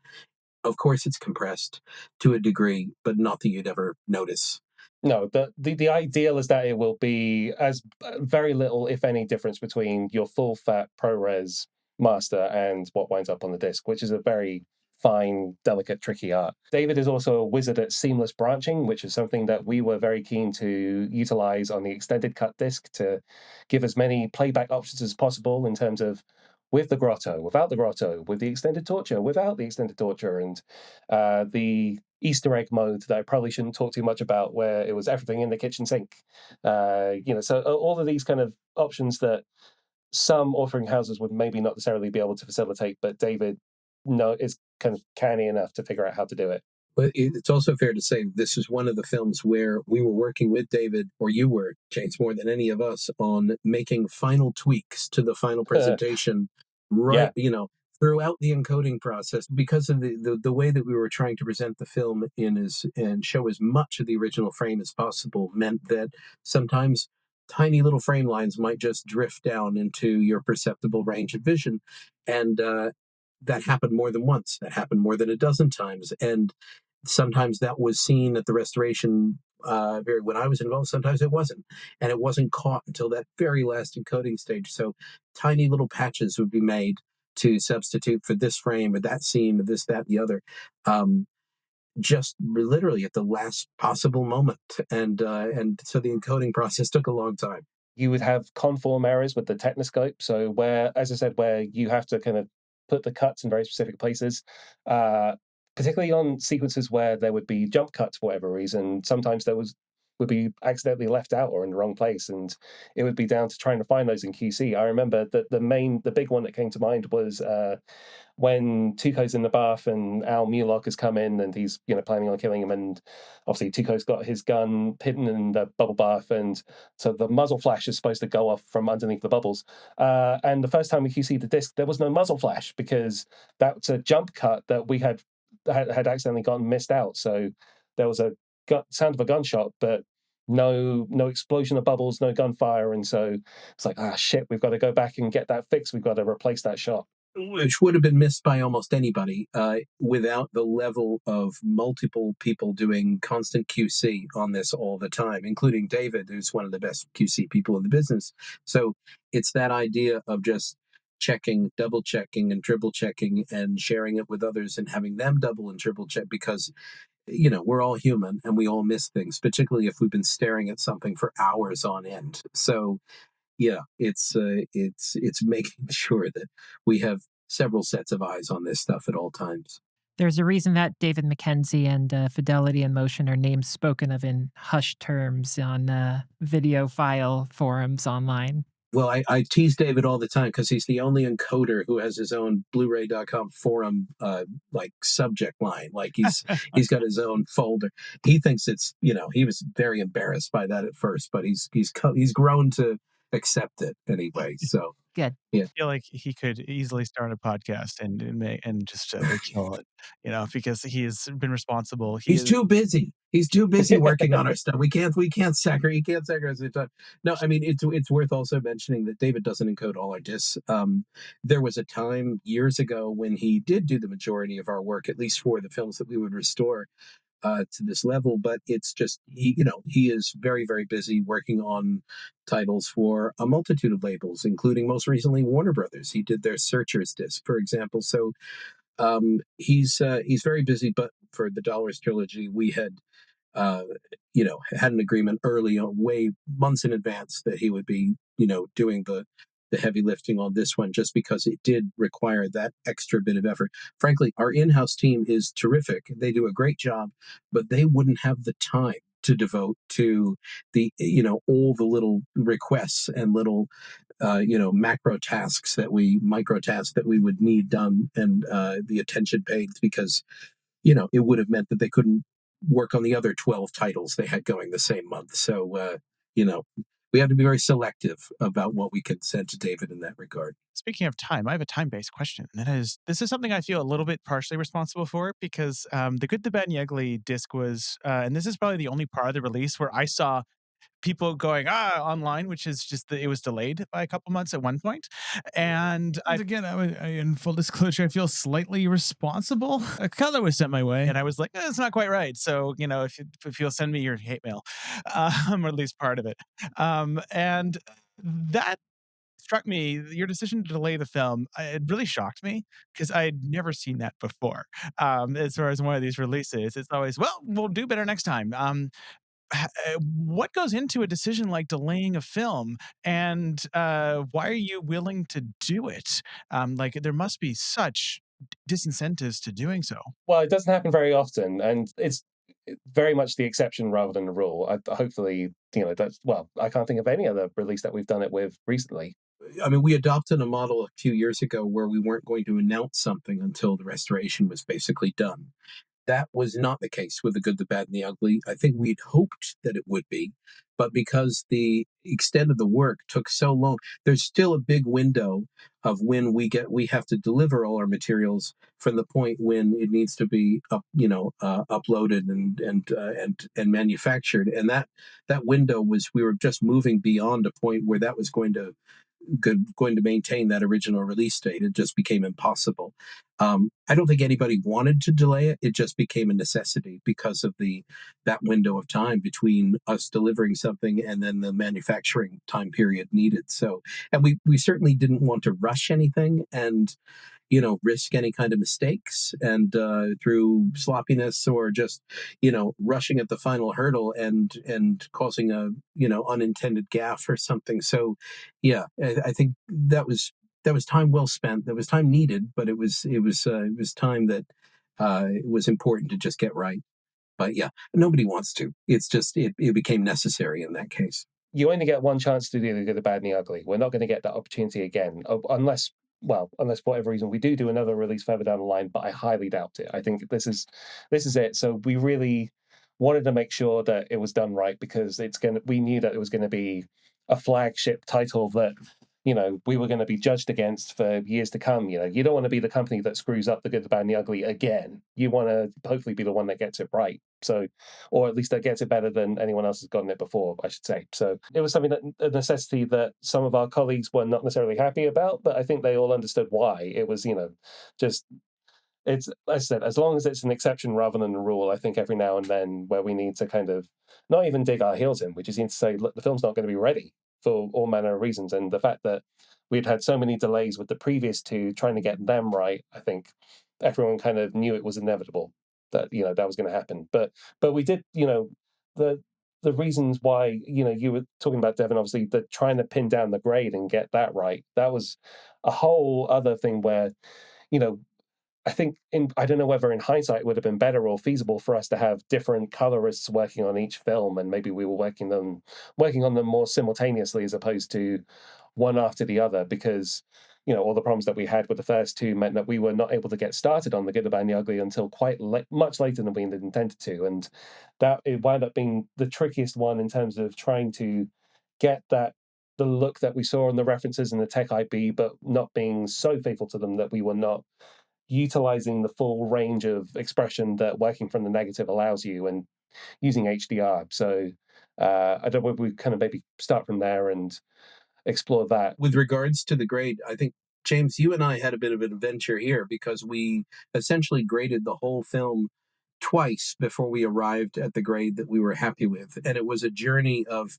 of course it's compressed to a degree, but not that you'd ever notice. No, the ideal is that it will be as very little, if any, difference between your full fat ProRes master and what winds up on the disc, which is a very fine, delicate, tricky art. David is also a wizard at seamless branching, which is something that we were very keen to utilize on the extended cut disc to give as many playback options as possible in terms of with the grotto, without the grotto, with the extended torture, without the extended torture, and the Easter egg mode that I probably shouldn't talk too much about, where it was everything in the kitchen sink. So all of these kind of options that some authoring houses would maybe not necessarily be able to facilitate, but David is kind of canny enough to figure out how to do it. But it's also fair to say this is one of the films where we were working with David, or you were, James, more than any of us, on making final tweaks to the final presentation, right? Yeah. Throughout the encoding process, because of the way that we were trying to present the film and show as much of the original frame as possible, meant that sometimes tiny little frame lines might just drift down into your perceptible range of vision, and that happened more than once. That happened more than a dozen times, and sometimes that was seen at the restoration when I was involved. Sometimes it wasn't, and it wasn't caught until that very last encoding stage. So tiny little patches would be made to substitute for this frame or that scene or this, that, the other, just literally at the last possible moment. And so the encoding process took a long time. You would have conform errors with the Techniscope. So where, as I said, where you have to kind of put the cuts in very specific places, particularly on sequences where there would be jump cuts for whatever reason. Sometimes would be accidentally left out or in the wrong place, and it would be down to trying to find those in QC. I remember that the big one that came to mind was when Tuco's in the bath and Al Mulock has come in and he's planning on killing him, and obviously Tuco's got his gun hidden in the bubble bath, and so the muzzle flash is supposed to go off from underneath the bubbles. And the first time we QC'd the disc, there was no muzzle flash because that's a jump cut that we had accidentally gotten missed out. So there was a sound of a gunshot, but no explosion of bubbles, no gunfire, and so it's like, shit, we've got to go back and get that fixed. We've got to replace that shot. Which would have been missed by almost anybody without the level of multiple people doing constant QC on this all the time, including David, who's one of the best QC people in the business. So it's that idea of just checking, double checking, and triple checking, and sharing it with others and having them double and triple check, because we're all human and we all miss things, particularly if we've been staring at something for hours on end. So yeah, it's making sure that we have several sets of eyes on this stuff at all times. There's a reason that David Mackenzie and Fidelity in Motion are names spoken of in hushed terms on video file forums online. Well, I tease David all the time because he's the only encoder who has his own Blu-ray.com forum subject line. Like he's got his own folder. He thinks it's he was very embarrassed by that at first, but he's grown to accept it anyway. So good. Yeah. I feel like he could easily start a podcast and just kill it, because he's been responsible. He's too busy. He's too busy working on our stuff. He can't sacrifice his time. No, I mean it's worth also mentioning that David doesn't encode all our discs. There was a time years ago when he did do the majority of our work, at least for the films that we would restore to this level. But it's just he is very, very busy working on titles for a multitude of labels, including most recently Warner Brothers. He did their Searchers disc, for example. So he's very busy. But for the Dollars trilogy, we had had an agreement early on, way months in advance, that he would be doing the heavy lifting on this one, just because it did require that extra bit of effort. Frankly, our in-house team is terrific. They do a great job, but they wouldn't have the time to devote to the all the little requests and little micro tasks that we would need done, and the attention paid, because it would have meant that they couldn't work on the other 12 titles they had going the same month. So we have to be very selective about what we can send to David in that regard. Speaking of time, I have a time-based question. And that is, this is something I feel a little bit partially responsible for, because the Good, the Bad, and the Ugly disc was, and this is probably the only part of the release where I saw people going online, which is just it was delayed by a couple months at one point. And again, in full disclosure, I feel slightly responsible. A color was sent my way, and I was like, it's not quite right. So if you'll send me your hate mail, or at least part of it, and that struck me, your decision to delay the film, it really shocked me, because I had never seen that before. As far as one of these releases, it's always, well, we'll do better next time. What goes into a decision like delaying a film, and why are you willing to do it? There must be such disincentives to doing so. Well, it doesn't happen very often, and it's very much the exception rather than the rule. Hopefully, I can't think of any other release that we've done it with recently. I mean, we adopted a model a few years ago where we weren't going to announce something until the restoration was basically done. That was not the case with The Good, the Bad, and the Ugly. I think we'd hoped that it would be, but because the extent of the work took so long, there's still a big window of when we have to deliver all our materials from the point when it needs to be uploaded and manufactured. And that window was, we were just moving beyond a point where that was going to maintain that original release date. It just became impossible. I don't think anybody wanted to delay it. It just became a necessity because of that window of time between us delivering something and then the manufacturing time period needed. So, and we certainly didn't want to rush anything and risk any kind of mistakes and through sloppiness or just rushing at the final hurdle and causing a unintended gaffe or something. So yeah, I think that was time well spent. That was time needed, but it was time that it was important to just get right. But yeah, nobody wants to. It's just it became necessary in that case. You only get one chance to do The Good, the Bad, and the Ugly. We're not going to get that opportunity again, unless for whatever reason we do another release further down the line. But I highly doubt it. I think this is it. So we really wanted to make sure that it was done right because we knew that it was going to be a flagship title that we were going to be judged against for years to come. You don't want to be the company that screws up The Good, the Bad, and the Ugly again. You want to hopefully be the one that gets it right. So, or at least that gets it better than anyone else has gotten it before, I should say. So it was a necessity that some of our colleagues were not necessarily happy about, but I think they all understood why. It was, just it's, as I said, as long as it's an exception rather than a rule, I think every now and then where we need to kind of not even dig our heels in, we just need to say, look, the film's not going to be ready for all manner of reasons. And the fact that we'd had so many delays with the previous two trying to get them right, I think everyone kind of knew it was inevitable that that was going to happen. But we did, the reasons why you were talking about, Devin, obviously the trying to pin down the grade and get that right. That was a whole other thing where I think I don't know whether in hindsight it would have been better or feasible for us to have different colorists working on each film, and maybe we were working on them more simultaneously as opposed to one after the other, because all the problems that we had with the first two meant that we were not able to get started on The Good, the Bad, and the Ugly until quite much later than we intended to, and that it wound up being the trickiest one in terms of trying to get the look that we saw in the references in the tech IB, but not being so faithful to them that we were not utilizing the full range of expression that working from the negative allows you and using HDR. So I don't know if we kind of maybe start from there and explore that. With regards to the grade, I think, James, you and I had a bit of an adventure here because we essentially graded the whole film twice before we arrived at the grade that we were happy with. And it was a journey of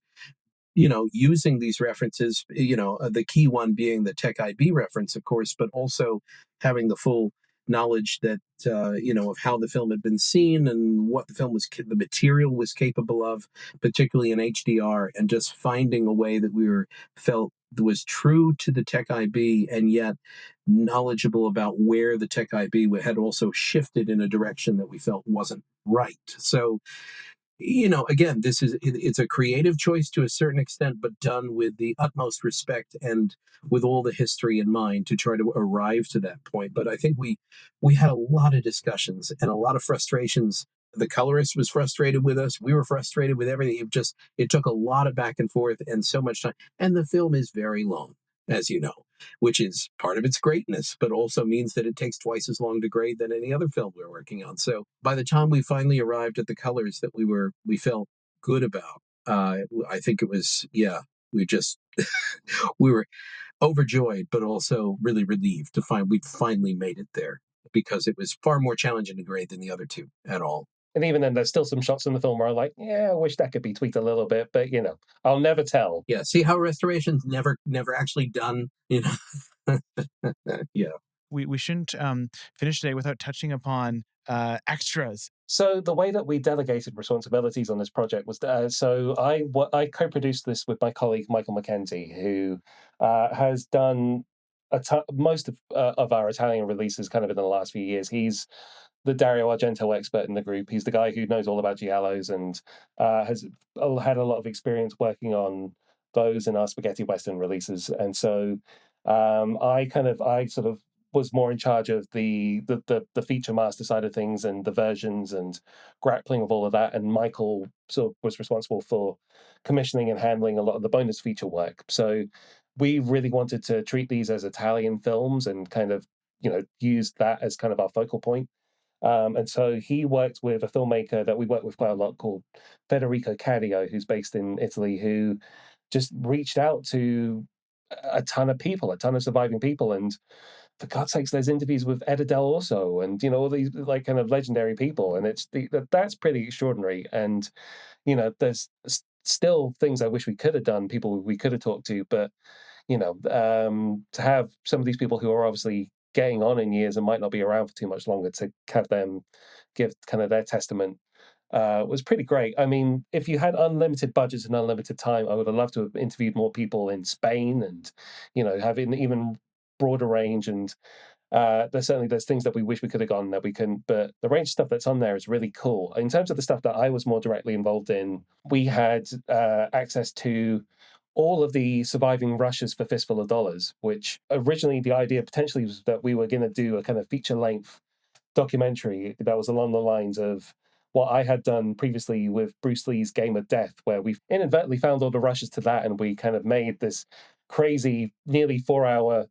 using these references, the key one being the Tech IB reference, of course, but also having the full knowledge that, of how the film had been seen and what the material was capable of, particularly in HDR, and just finding a way that felt was true to the Tech IB and yet knowledgeable about where the Tech IB had also shifted in a direction that we felt wasn't right. So, again, it's a creative choice to a certain extent, but done with the utmost respect and with all the history in mind to try to arrive to that point. But I think we had a lot of discussions and a lot of frustrations. The colorist was frustrated with us. We were frustrated with everything. It took a lot of back and forth and so much time. And the film is very long, as you know, which is part of its greatness, but also means that it takes twice as long to grade than any other film we're working on. So by the time we finally arrived at the colors that we felt good about, I think it was, we just, we were overjoyed, but also really relieved to find we'd finally made it there because it was far more challenging to grade than the other two at all. And even then, there's still some shots in the film where I'm like, I wish that could be tweaked a little bit, but I'll never tell. Yeah, see how restoration's never actually done, yeah. We shouldn't finish today without touching upon extras. So the way that we delegated responsibilities on this project was, so I co-produced this with my colleague Michael McKenzie, who has done most of our Italian releases kind of in the last few years. He's the Dario Argento expert in the group. He's the guy who knows all about giallos and has had a lot of experience working on those in our spaghetti western releases. And so I sort of was more in charge of the feature master side of things and the versions and grappling with all of that. And Michael sort of was responsible for commissioning and handling a lot of the bonus feature work. So we really wanted to treat these as Italian films and kind of, use that as kind of our focal point. And so he worked with a filmmaker that we work with quite a lot called Federico Cadio, who's based in Italy, who just reached out to a ton of people, a ton of surviving people. And for God's sakes, there's interviews with Eda Del Orso and, all these like kind of legendary people. And that's pretty extraordinary. And, there's still things I wish we could have done, people we could have talked to, but, to have some of these people who are obviously getting on in years and might not be around for too much longer to have them give kind of their testament was pretty great. I mean, if you had unlimited budgets and unlimited time, I would have loved to have interviewed more people in Spain and, have an even broader range. And there's things that we wish we could have gone that we couldn't. But the range of stuff that's on there is really cool. In terms of the stuff that I was more directly involved in, we had access to all of the surviving rushes for Fistful of Dollars, which originally the idea potentially was that we were going to do a kind of feature length documentary that was along the lines of what I had done previously with Bruce Lee's Game of Death, where we inadvertently found all the rushes to that, and we kind of made this crazy, nearly 4-hour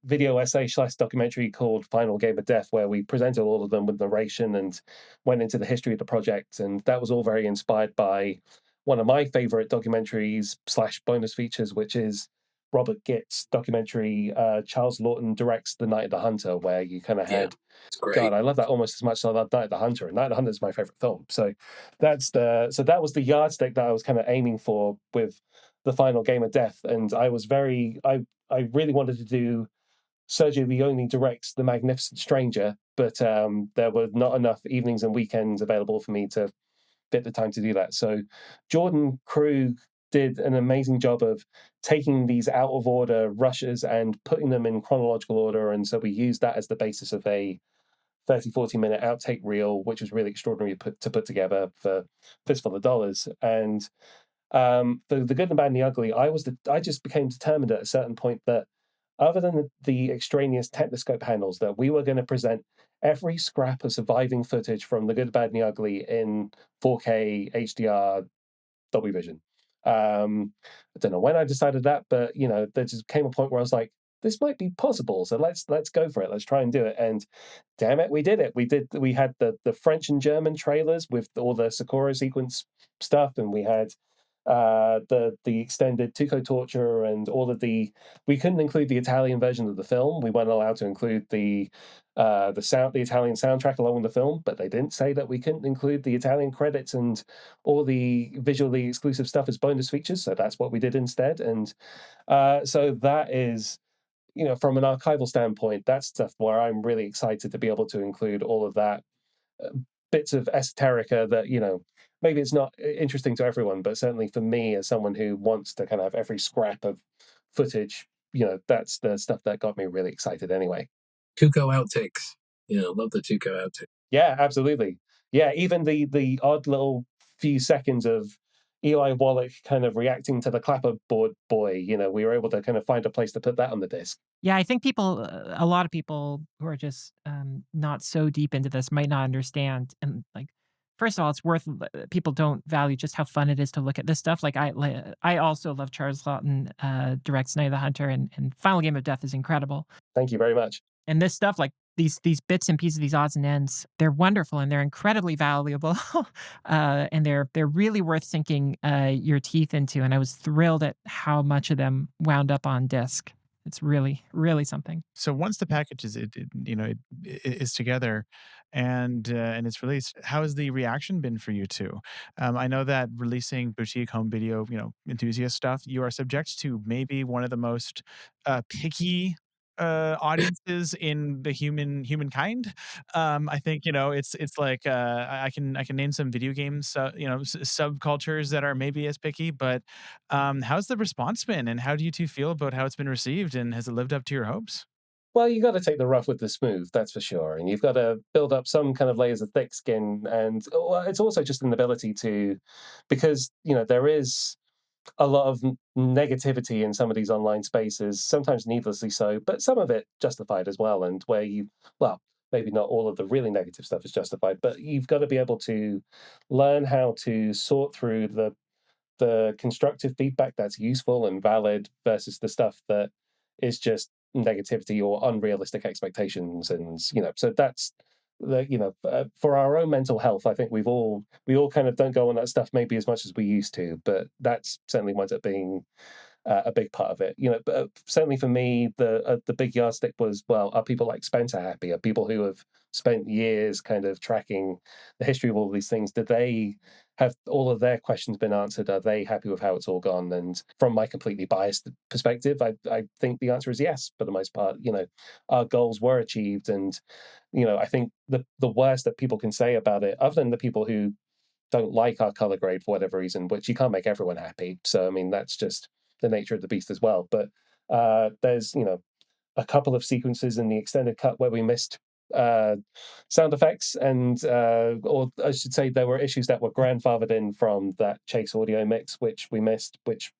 video essay / documentary called Final Game of Death, where we presented all of them with narration and went into the history of the project. And that was all very inspired by one of my favorite documentaries / bonus features, which is Robert Gitt's documentary, Charles Lawton Directs The Night of the Hunter, where you kind of had, it's great. God, I love that almost as much as I love Night of the Hunter, and Night of the Hunter is my favorite film. So that was the yardstick that I was kind of aiming for with the Final Game of Death. And I really wanted to do Sergio Leone directs The Magnificent Stranger, but there were not enough evenings and weekends available for me to fit the time to do that. So Jordan Krug did an amazing job of taking these out of order rushes and putting them in chronological order. And so we used that as the basis of a 30-40 minute outtake reel, which was really extraordinary to put together for Fistful of Dollars. And the good and the bad and the ugly, I just became determined at a certain point that other than the extraneous Techniscope handles, that we were going to present every scrap of surviving footage from the good, bad, and the ugly in 4K HDR Dolby Vision. I don't know when I decided that, but there just came a point where I was like, this might be possible, so let's go for it. Let's try and do it. And damn it, we did it. We had the French and German trailers with all the Socorro sequence stuff, and we had the extended Tuco torture and all of we couldn't include the Italian version of the film. We weren't allowed to include the Italian soundtrack along with the film, but they didn't say that we couldn't include the Italian credits and all the visually exclusive stuff as bonus features. So that's what we did instead. And so that is, from an archival standpoint, that's stuff where I'm really excited to be able to include all of that bits of esoterica that maybe it's not interesting to everyone, but certainly for me as someone who wants to kind of have every scrap of footage, that's the stuff that got me really excited anyway. Tuco outtakes. Love the Tuco outtakes. Yeah, absolutely. Yeah, even the odd little few seconds of Eli Wallach kind of reacting to the clapperboard boy, we were able to kind of find a place to put that on the disc. Yeah, I think a lot of people who are just not so deep into this might not understand. And like, first of all, it's worth people don't value just how fun it is to look at this stuff. Like I also love Charles Lawton directs Night of the Hunter, and Final Game of Death is incredible. Thank you very much. And this stuff, like these bits and pieces, these odds and ends, they're wonderful and they're incredibly valuable, and they're really worth sinking your teeth into. And I was thrilled at how much of them wound up on disc. It's really, really something. So once the package is together and it's released, how has the reaction been for you two? I know that releasing boutique home video, enthusiast stuff, you are subject to maybe one of the most picky audiences in the humankind. I think it's like I can name some video games subcultures that are maybe as picky, but how's the response been, and how do you two feel about how it's been received, and has it lived up to your hopes? Well, you got to take the rough with the smooth, that's for sure. And you've got to build up some kind of layers of thick skin. And it's also just an ability to, because, there is a lot of negativity in some of these online spaces, sometimes needlessly so, but some of it justified as well. And where well, maybe not all of the really negative stuff is justified, but you've got to be able to learn how to sort through the constructive feedback that's useful and valid versus the stuff that is just negativity or unrealistic expectations. And so that's for our own mental health. I think we all kind of don't go on that stuff maybe as much as we used to, but that's certainly winds up being a big part of it. But certainly for me, the big yardstick was, well, are people like Spencer happy? Are people who have spent years kind of tracking the history of all these things? Did they have all of their questions been answered? Are they happy with how it's all gone? And from my completely biased perspective, I think the answer is yes for the most part. Our goals were achieved, and I think the worst that people can say about it, other than the people who don't like our color grade for whatever reason, which you can't make everyone happy. So I mean, that's just the nature of the beast as well. But there's a couple of sequences in the extended cut where we missed uh, sound effects, and or I should say, there were issues that were grandfathered in from that Chase audio mix, which we missed. Which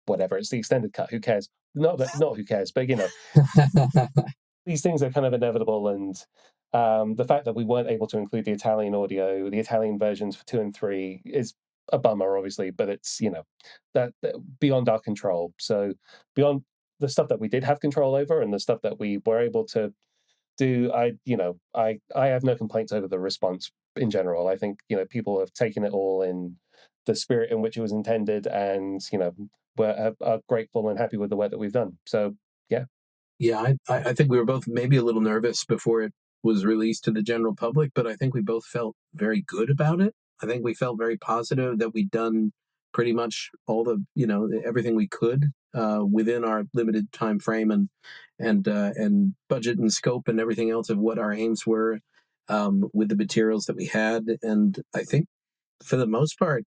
whatever, it's the extended cut. Who cares? Not who cares, but these things are kind of inevitable, and the fact that we weren't able to include the Italian audio, the Italian versions for 2 and 3, is a bummer, obviously, but it's that beyond our control. So beyond the stuff that we did have control over and the stuff that we were able to do, I have no complaints over the response in general. I think people have taken it all in the spirit in which it was intended, and are grateful and happy with the work that we've done. So yeah. Yeah, I think we were both maybe a little nervous before it was released to the general public, but I think we both felt very good about it. I think we felt very positive that we'd done pretty much all everything we could within our limited time frame and budget and scope and everything else of what our aims were with the materials that we had. And I think for the most part,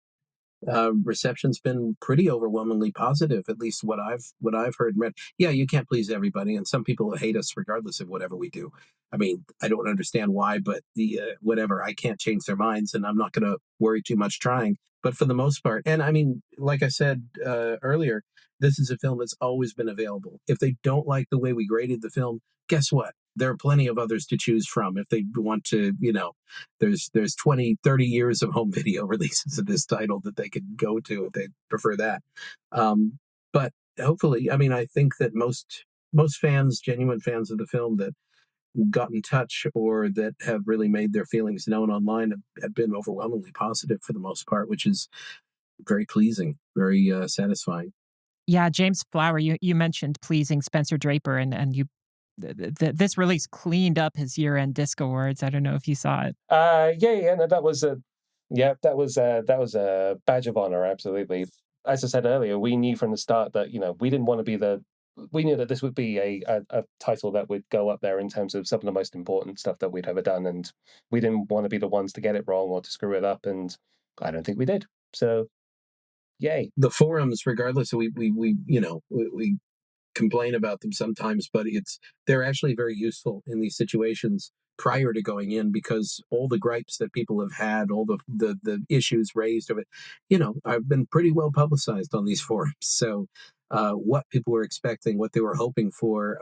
reception's been pretty overwhelmingly positive, at least what I've heard and read. Yeah, you can't please everybody, and some people hate us regardless of whatever we do. I mean, I don't understand why, but the whatever, I can't change their minds, and I'm not going to worry too much trying. But for the most part, and I mean, like I said earlier, this is a film that's always been available. If they don't like the way we graded the film, guess what? There are plenty of others to choose from if they want to, there's 20, 30 years of home video releases of this title that they could go to if they prefer that. But hopefully, I mean, I think that most fans, genuine fans of the film that got in touch or that have really made their feelings known online have been overwhelmingly positive for the most part, which is very pleasing, very satisfying. Yeah, James Flower, you mentioned pleasing Spencer Draper, and you this release cleaned up his year-end disc awards. I don't know if you saw it. Yeah, no, that was a badge of honor, absolutely. As I said earlier, we knew from the start that we didn't want to be we knew that this would be a title that would go up there in terms of some of the most important stuff that we'd ever done, and we didn't want to be the ones to get it wrong or to screw it up, and I don't think we did. So, yay. The forums, regardless, we complain about them sometimes, but they're actually very useful in these situations prior to going in, because all the gripes that people have had, all the issues raised of it, I've been pretty well publicized on these forums. So what people were expecting, what they were hoping for,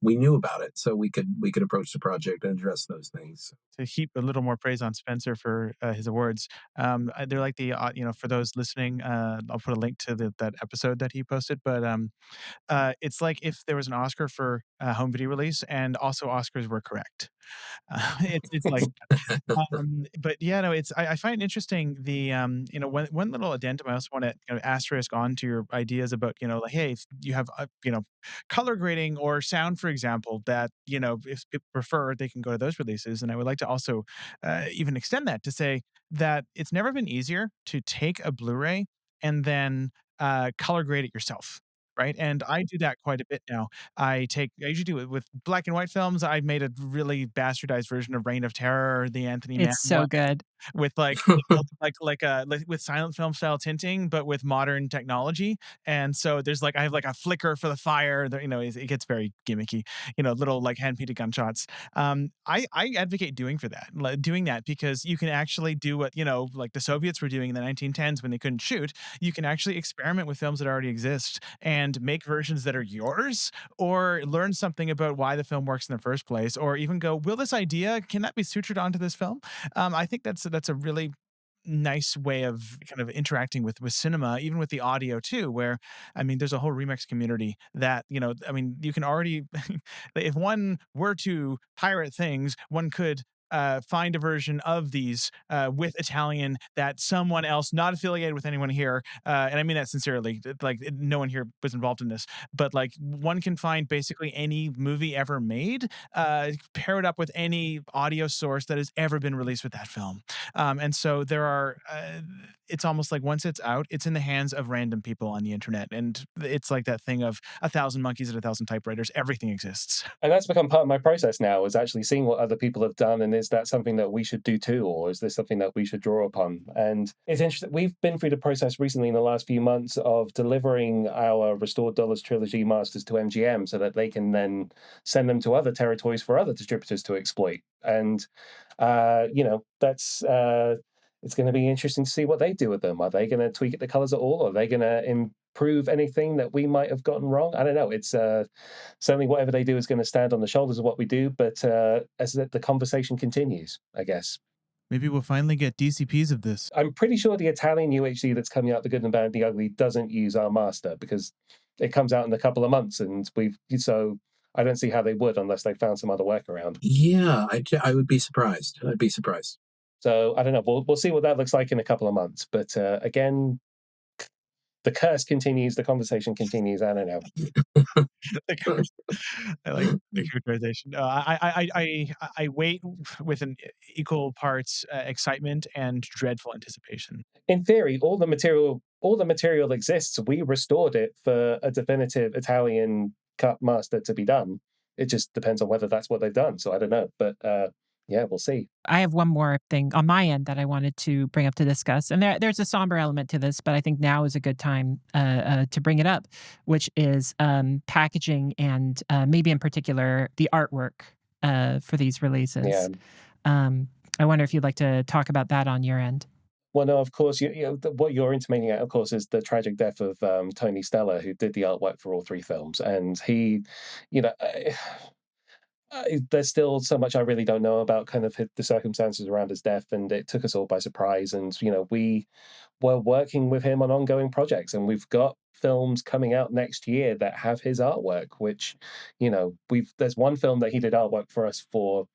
we knew about it, so we could approach the project and address those things. To heap a little more praise on Spencer for his awards. They're like for those listening, I'll put a link to that episode that he posted. But it's like if there was an Oscar for home video release, and also Oscars were correct. It's like but yeah, no, I find interesting the one little addendum. I also want to asterisk on to your ideas about like, hey, if you have color grading or sound, for example, that if people prefer, they can go to those releases. And I would like to also even extend that to say that it's never been easier to take a Blu-ray and then color grade it yourself. right? And I do that quite a bit now. I usually do it with black and white films. I've made a really bastardized version of Reign of Terror, the Anthony Mann It's so one, good. with like with silent film style tinting, but with modern technology. And so there's like I have like a flicker for the fire. That, it gets very gimmicky. Little like hand painted gunshots. I advocate doing that because you can actually do what like the Soviets were doing in the 1910s when they couldn't shoot. You can actually experiment with films that already exist and make versions that are yours, or learn something about why the film works in the first place, or even go, will this idea can that be sutured onto this film? I think that's a really nice way of kind of interacting with cinema, even with the audio too, where there's a whole remix community that you can already if one were to pirate things, one could find a version of these with Italian that someone else not affiliated with anyone here, and I mean that sincerely, no one here was involved in this, but like one can find basically any movie ever made, pair it up with any audio source that has ever been released with that film. And so there are, it's almost like once it's out, it's in the hands of random people on the internet. And it's like that thing of a thousand monkeys and a thousand typewriters. Everything exists. And that's become part of my process now, is actually seeing what other people have done, and is that something that we should do too, or is this something that we should draw upon? And it's interesting. We've been through the process recently in the last few months of delivering our restored Dollars Trilogy masters to MGM so that they can then send them to other territories for other distributors to exploit. And that's it's going to be interesting to see what they do with them. Are they going to tweak the colors at all? Are they going to improve anything that we might have gotten wrong? I don't know. It's certainly whatever they do is going to stand on the shoulders of what we do. But as the conversation continues, I guess. Maybe we'll finally get DCPs of this. I'm pretty sure the Italian UHD that's coming out, The Good and Bad and the Ugly, doesn't use our master because it comes out in a couple of months, and so I don't see how they would unless they found some other workaround. Yeah, I would be surprised. I'd be surprised. So I don't know. We'll see what that looks like in a couple of months. But again, the curse continues. The conversation continues. I don't know. I like the characterization. I wait with an equal parts excitement and dreadful anticipation. In theory, all the material exists. We restored it for a definitive Italian cut master to be done. It just depends on whether that's what they've done. So I don't know. But yeah, we'll see. I have one more thing on my end that I wanted to bring up to discuss, and there's a somber element to this, but I think now is a good time to bring it up, which is packaging and maybe in particular the artwork for these releases. Yeah. I wonder if you'd like to talk about that on your end. Well, no, of course, what you're intimating at, of course, is the tragic death of Tony Stella, who did the artwork for all three films. And he, you know, there's still so much I really don't know about kind of the circumstances around his death, and it took us all by surprise. And we were working with him on ongoing projects, and we've got films coming out next year that have his artwork. Which, there's one film that he did artwork for us for,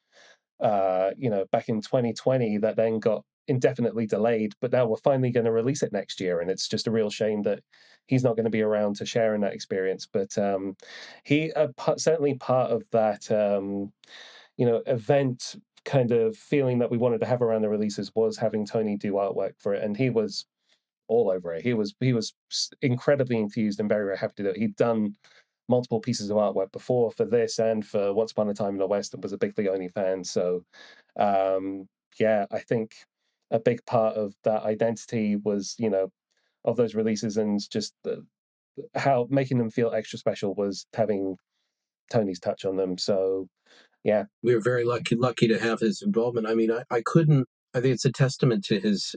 back in 2020 that then got indefinitely delayed, but now we're finally going to release it next year, and it's just a real shame that he's not going to be around to share in that experience. But he certainly part of that event kind of feeling that we wanted to have around the releases was having Tony do artwork for it, and he was all over it. He was incredibly enthused and very, very happy to do it. He'd done multiple pieces of artwork before for this and for Once Upon a Time in the West, and was a big Leone fan. So yeah, I think a big part of that identity was, of those releases, and just how making them feel extra special was having Tony's touch on them. So yeah, we were very lucky to have his involvement. I mean, I couldn't. I think it's a testament to his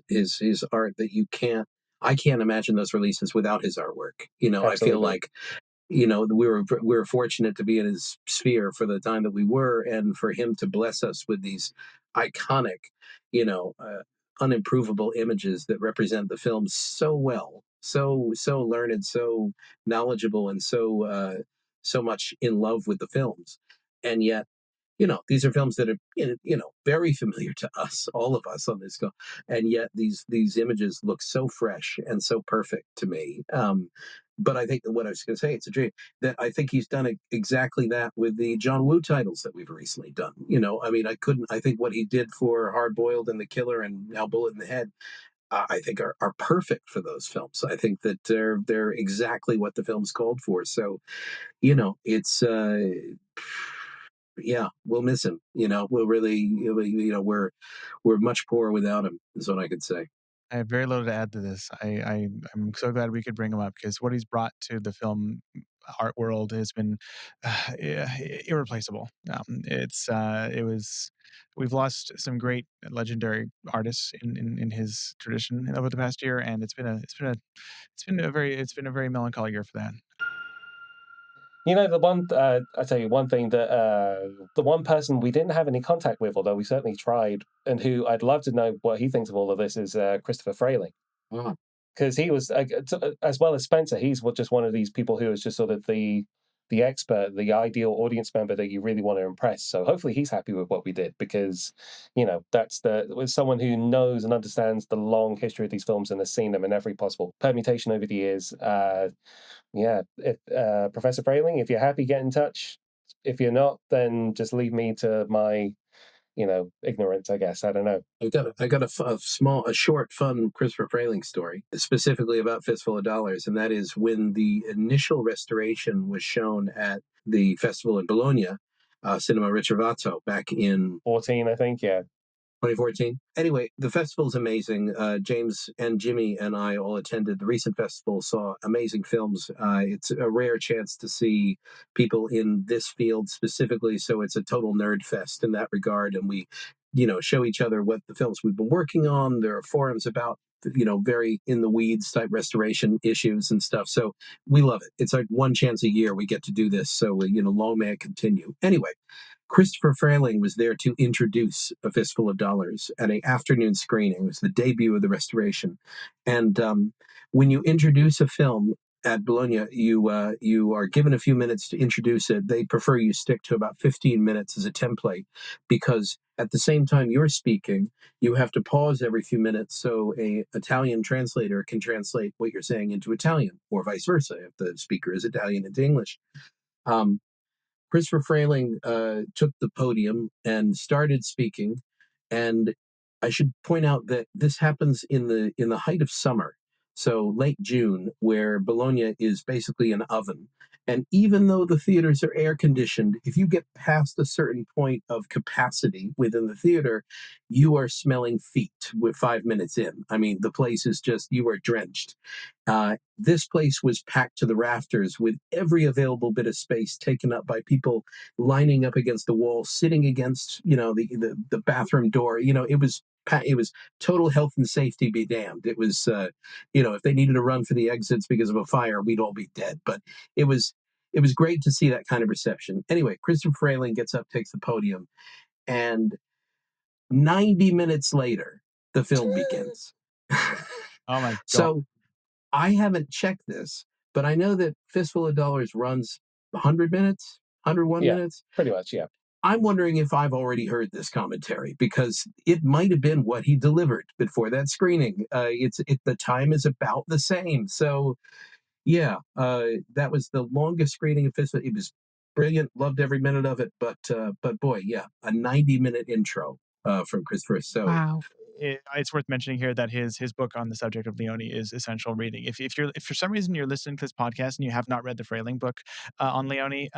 art that I can't imagine those releases without his artwork. absolutely. I feel like we were fortunate to be in his sphere for the time that we were, and for him to bless us with these iconic, unimprovable images that represent the film so well, so learned, so knowledgeable, and so much in love with the films. And yet, these are films that are very familiar to us, all of us on this go, and yet these images look so fresh and so perfect to me. But I think that what I was going to say, it's a dream that I think he's done exactly that with the John Woo titles that we've recently done. I mean, I think what he did for Hard Boiled and The Killer and Now Bullet in the Head, I think are perfect for those films. I think that they're exactly what the film's called for. So it's yeah, we'll miss him. We'll really, we're much poorer without him. Is what I could say. I have very little to add to this. I'm so glad we could bring him up because what he's brought to the film art world has been irreplaceable. We've lost some great legendary artists in his tradition over the past year, and it's been a very melancholy year for that. I tell you one thing that the one person we didn't have any contact with, although we certainly tried, and who I'd love to know what he thinks of all of this is Christopher Frayling. Oh, Because he was as well as Spencer, he's just one of these people who is just sort of the expert, the ideal audience member that you really want to impress. So hopefully he's happy with what we did because, that's with someone who knows and understands the long history of these films and has seen them in every possible permutation over the years. Yeah, if Professor Frayling, if you're happy, get in touch. If you're not, then just leave me to my, ignorance, I guess. I don't know. I got a short, fun Christopher Frayling story, specifically about Fistful of Dollars, and that is when the initial restoration was shown at the festival in Bologna, Cinema Ritrovato, back in 14, I think, yeah. 2014. Anyway, the festival's amazing. James and Jimmy and I all attended the recent festival, saw amazing films. It's a rare chance to see people in this field specifically, so it's a total nerd fest in that regard. And we, show each other what the films we've been working on. There are forums about, very in the weeds type restoration issues and stuff. So we love it. It's like one chance a year we get to do this. So, long may it continue. Anyway, Christopher Frayling was there to introduce A Fistful of Dollars at an afternoon screening. It was the debut of the restoration. And when you introduce a film at Bologna, you are given a few minutes to introduce it. They prefer you stick to about 15 minutes as a template because at the same time you're speaking, you have to pause every few minutes so a Italian translator can translate what you're saying into Italian or vice versa if the speaker is Italian into English. Christopher Frayling took the podium and started speaking, and I should point out that this happens in the height of summer, so late June, where Bologna is basically an oven. And even though the theaters are air conditioned, if you get past a certain point of capacity within the theater, you are smelling feet with 5 minutes in. I mean, the place is just, you are drenched. This place was packed to the rafters with every available bit of space taken up by people lining up against the wall, sitting against, the bathroom door. It was total health and safety be damned. It was, if they needed to run for the exits because of a fire, we'd all be dead. But it was great to see that kind of reception. Anyway, Christopher Frayling gets up, takes the podium, and 90 minutes later, the film begins. Oh my god! So I haven't checked this, but I know that Fistful of Dollars runs 100 minutes, 101 minutes. Pretty much, yeah. I'm wondering if I've already heard this commentary because it might have been what he delivered before that screening. The time is about the same. So, yeah, that was the longest screening of Fistful. It was brilliant. Loved every minute of it. But boy, yeah, a 90-minute intro from Christopher. So, Wow. It's worth mentioning here that his book on the subject of Leone is essential reading. If for some reason you're listening to this podcast and you have not read the Frayling book on Leone,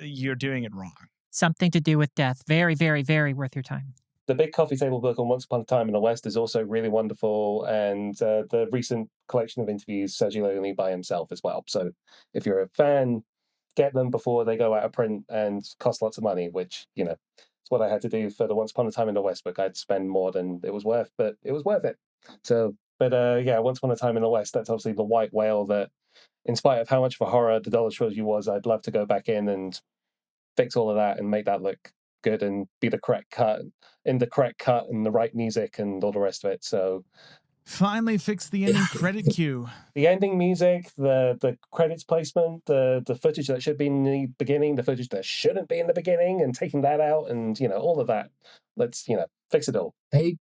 you're doing it wrong. Something to do with death. Very, very, very worth your time. The big coffee table book on Once Upon a Time in the West is also really wonderful, and the recent collection of interviews, Sergio Leone by himself as well. So if you're a fan, get them before they go out of print and cost lots of money, which, it's what I had to do for the Once Upon a Time in the West book. I'd spend more than it was worth, but it was worth it. So, but yeah, Once Upon a Time in the West, that's obviously the white whale that, in spite of how much of a horror the Dollar Trilogy was, I'd love to go back in and fix all of that and make that look good and be the correct cut and the right music and all the rest of it. So Finally fix the ending credit cue. the ending music, the credits placement, the footage that should be in the beginning, the footage that shouldn't be in the beginning, and taking that out, and all of that Let's, fix it all. Hey,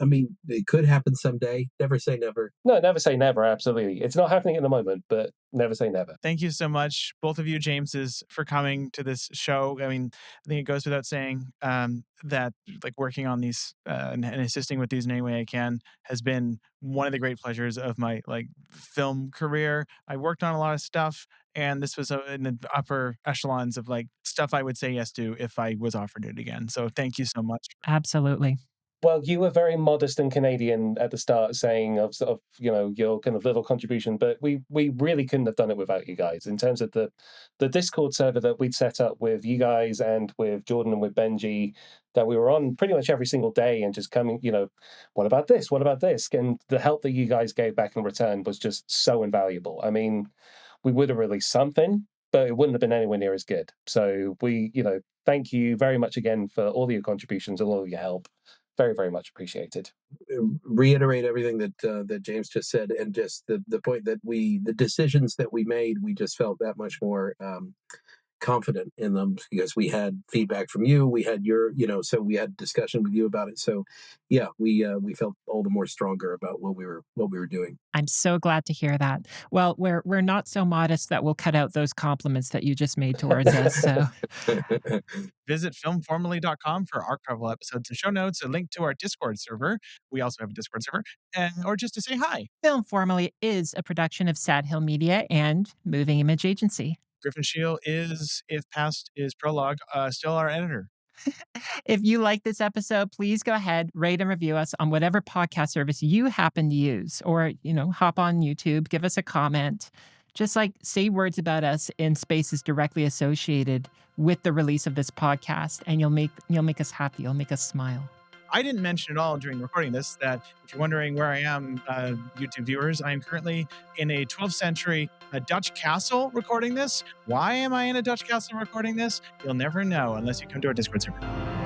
I mean, it could happen someday. Never say never. No, never say never. Absolutely. It's not happening at the moment, but never say never. Thank you so much, both of you, Jameses, for coming to this show. I mean, I think it goes without saying that like working on these and assisting with these in any way I can has been one of the great pleasures of my like film career. I worked on a lot of stuff, and this was in the upper echelons of like stuff I would say yes to if I was offered it again. So thank you so much. Absolutely. Well, you were very modest and Canadian at the start, saying of sort of your kind of little contribution, but we really couldn't have done it without you guys. In terms of the Discord server that we'd set up with you guys and with Jordan and with Benji, that we were on pretty much every single day and just coming, what about this? What about this? And the help that you guys gave back in return was just so invaluable. I mean, we would have released something, but it wouldn't have been anywhere near as good. So we, thank you very much again for all of your contributions and all of your help. Very, very much appreciated. Reiterate everything that James just said, and just the point that the decisions that we made, we just felt that much more confident in them because we had feedback from you. We had so we had discussion with you about it. So yeah, we felt all the more stronger about what we were doing. I'm so glad to hear that. Well, we're not so modest that we'll cut out those compliments that you just made towards us. So Visit filmformally.com for archival episodes and show notes, a link to our Discord server. We also have a Discord server, or just to say hi. Film Formally is a production of Sad Hill Media and Moving Image Agency. Griffin Shield is, if past is prologue, still our editor. If you like this episode, please go ahead, rate and review us on whatever podcast service you happen to use, or, hop on YouTube, give us a comment. Just like say words about us in spaces directly associated with the release of this podcast, and you'll make us happy. You'll make us smile. I didn't mention at all during recording this that if you're wondering where I am, YouTube viewers, I am currently in a 12th century Dutch castle recording this. Why am I in a Dutch castle recording this? You'll never know unless you come to our Discord server.